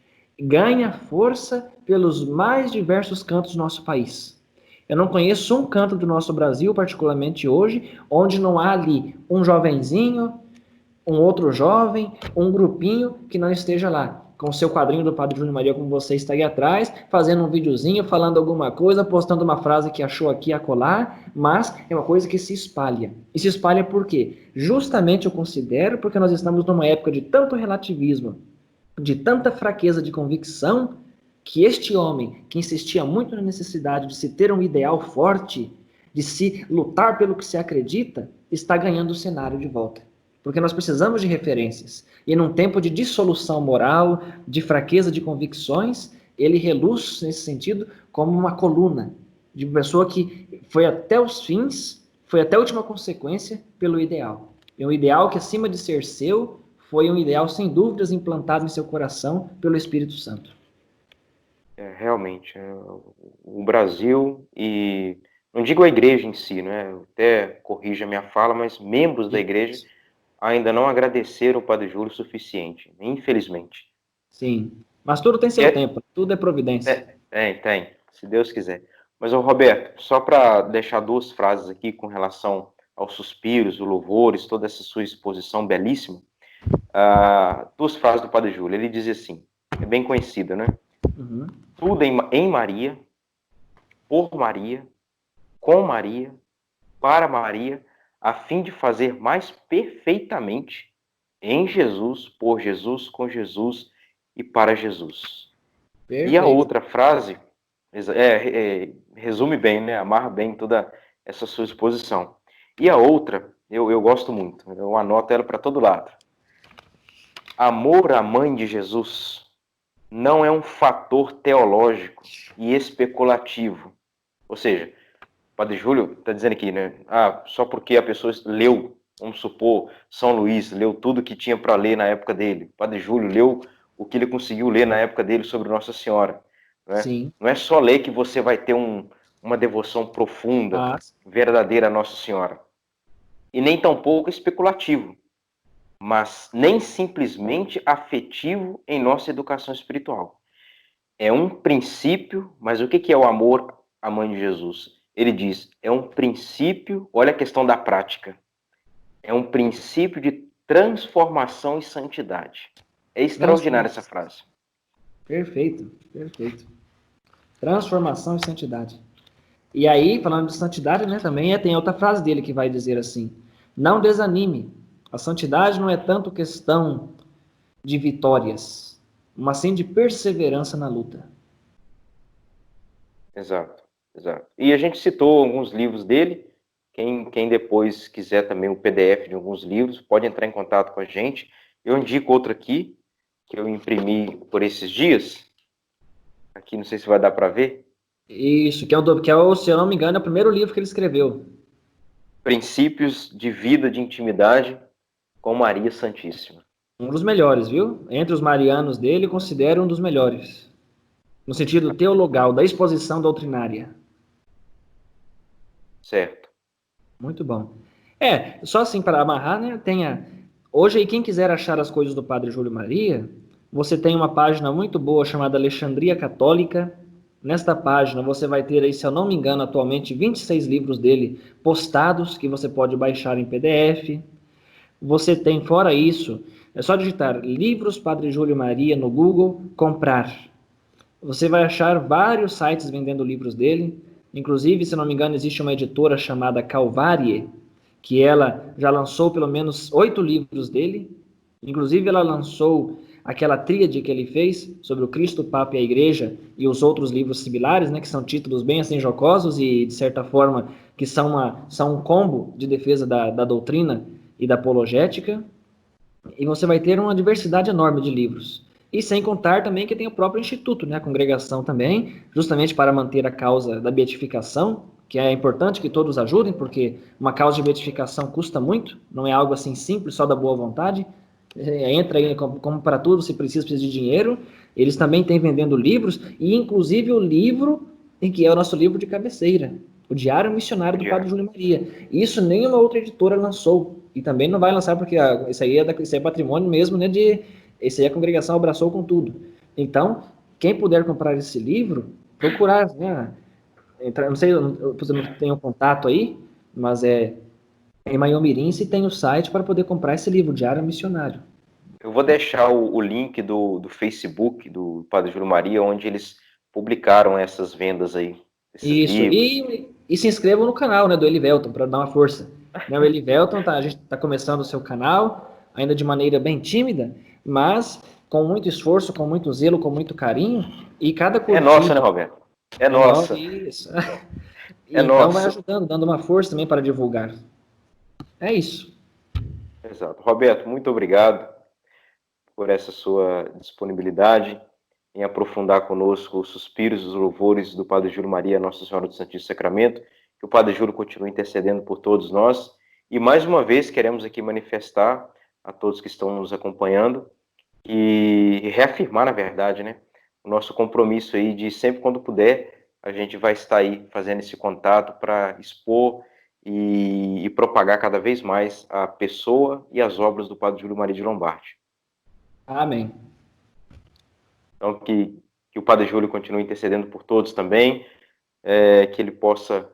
Ganha força pelos mais diversos cantos do nosso país. Eu não conheço um canto do nosso Brasil, particularmente hoje, onde não há ali um jovenzinho, um outro jovem, um grupinho que não esteja lá, com o seu quadrinho do Padre Júnior Maria, como você está aí atrás, fazendo um videozinho, falando alguma coisa, postando uma frase que achou aqui a colar, mas é uma coisa que se espalha. E se espalha por quê? Justamente eu considero porque nós estamos numa época de tanto relativismo, de tanta fraqueza de convicção, que este homem, que insistia muito na necessidade de se ter um ideal forte, de se lutar pelo que se acredita, está ganhando o cenário de volta. Porque nós precisamos de referências. E num tempo de dissolução moral, de fraqueza de convicções, ele reluz nesse sentido como uma coluna de uma pessoa que foi até os fins, foi até a última consequência pelo ideal. E um ideal que, acima de ser seu, foi um ideal sem dúvidas implantado em seu coração pelo Espírito Santo. Realmente, o Brasil e não digo a igreja em si, né? Até corrija a minha fala, mas membros da igreja ainda não agradeceram o Padre Júlio o suficiente, infelizmente. Sim, mas tudo tem seu tempo, tudo é providência. Tem, se Deus quiser. Mas, Roberto, só para deixar duas frases aqui com relação aos suspiros, os louvores, toda essa sua exposição belíssima, duas frases do Padre Júlio. Ele diz assim, é bem conhecido, né? Uhum. Tudo em Maria, por Maria, com Maria, para Maria, a fim de fazer mais perfeitamente em Jesus, por Jesus, com Jesus e para Jesus. Perfeito. E a outra frase resume bem, né? Amarra bem toda essa sua exposição. E a outra, eu gosto muito, eu anoto ela para todo lado. Amor à mãe de Jesus não é um fator teológico e especulativo. Ou seja, o Padre Júlio está dizendo aqui, né? Só porque a pessoa leu, vamos supor, São Luís, leu tudo que tinha para ler na época dele. O Padre Júlio leu o que ele conseguiu ler na época dele sobre Nossa Senhora. Né? Sim. Não é só ler que você vai ter uma devoção profunda, verdadeira a Nossa Senhora. E nem tampouco especulativo, mas nem simplesmente afetivo em nossa educação espiritual. É um princípio, mas o que é o amor à mãe de Jesus? Ele diz, é um princípio, olha a questão da prática, é um princípio de transformação e santidade. É extraordinária essa frase. Perfeito, perfeito. Transformação e santidade. E aí, falando de santidade, né, também tem outra frase dele que vai dizer assim, não desanime, a santidade não é tanto questão de vitórias, mas sim de perseverança na luta. Exato, exato. E a gente citou alguns livros dele, quem depois quiser também o PDF de alguns livros, pode entrar em contato com a gente. Eu indico outro aqui, que eu imprimi por esses dias. Aqui, não sei se vai dar para ver. Isso, que é o, se eu não me engano, é o primeiro livro que ele escreveu. Princípios de vida de intimidade com Maria Santíssima. Um dos melhores, viu? Entre os marianos dele, eu considero um dos melhores. no sentido teologal, da exposição doutrinária. Certo. Muito bom. Só assim para amarrar, né? Hoje aí, quem quiser achar as coisas do Padre Júlio Maria, você tem uma página muito boa chamada Alexandria Católica. Nesta página você vai ter aí, se eu não me engano, atualmente 26 livros dele postados, que você pode baixar em PDF. Você tem, fora isso, é só digitar livros Padre Júlio Maria no Google, comprar. Você vai achar vários sites vendendo livros dele. Inclusive, se não me engano, existe uma editora chamada Calvarie, que ela já lançou pelo menos 8 livros dele. Inclusive, ela lançou aquela tríade que ele fez sobre o Cristo, o Papa e a Igreja e os outros livros similares, né, que são títulos bem assim jocosos e, de certa forma, que são um combo de defesa da doutrina e da apologética. E você vai ter uma diversidade enorme de livros. E sem contar também que tem o próprio Instituto, né, a congregação também, justamente para manter a causa da beatificação, que é importante que todos ajudem, porque uma causa de beatificação custa muito, não é algo assim simples, só da boa vontade. Entra aí, como para tudo, se precisa de dinheiro. Eles também têm vendendo livros, e inclusive o livro, que é o nosso livro de cabeceira, o Diário Missionário do Padre Júlio Maria. Isso nenhuma outra editora lançou. E também não vai lançar, porque isso aí é patrimônio mesmo, né? Esse aí a congregação abraçou com tudo. Então, quem puder comprar esse livro, procurar, né? Não sei, você não tem um contato aí, mas em Maiomirim se tem o site para poder comprar esse livro, Diário Missionário. Eu vou deixar o link do Facebook do Padre Júlio Maria, onde eles publicaram essas vendas aí. Isso, e se inscrevam no canal, né, do Elivelton, para dar uma força. Né, o Elivelton, a gente está começando o seu canal, ainda de maneira bem tímida, mas com muito esforço, com muito zelo, com muito carinho, e cada curtida... É nossa, né, Roberto? É nossa. Isso. É então nossa. vai ajudando, dando uma força também para divulgar. É isso. Exato. Roberto, muito obrigado por essa sua disponibilidade em aprofundar conosco os suspiros e os louvores do Padre Júlio Maria, Nossa Senhora do Santíssimo Sacramento, que o Padre Júlio continue intercedendo por todos nós. E mais uma vez queremos aqui manifestar a todos que estão nos acompanhando e reafirmar, na verdade, né, o nosso compromisso aí de sempre quando puder, a gente vai estar aí fazendo esse contato para expor e propagar cada vez mais a pessoa e as obras do Padre Júlio Maria de Lombardi. Amém. Então, que o Padre Júlio continue intercedendo por todos também, que ele possa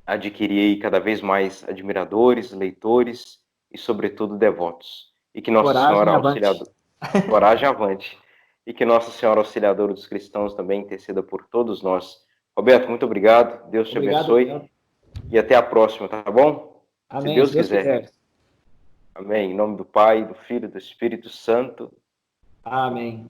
adquirir aí cada vez mais admiradores, leitores e, sobretudo, devotos. E que Nossa Senhora Auxiliadora... Coragem avante. E que Nossa Senhora Auxiliadora dos cristãos também interceda por todos nós. Roberto, muito obrigado. Deus te abençoe. E até a próxima, tá bom? Amém. Se Deus quiser. Amém. Em nome do Pai, do Filho e do Espírito Santo. Amém.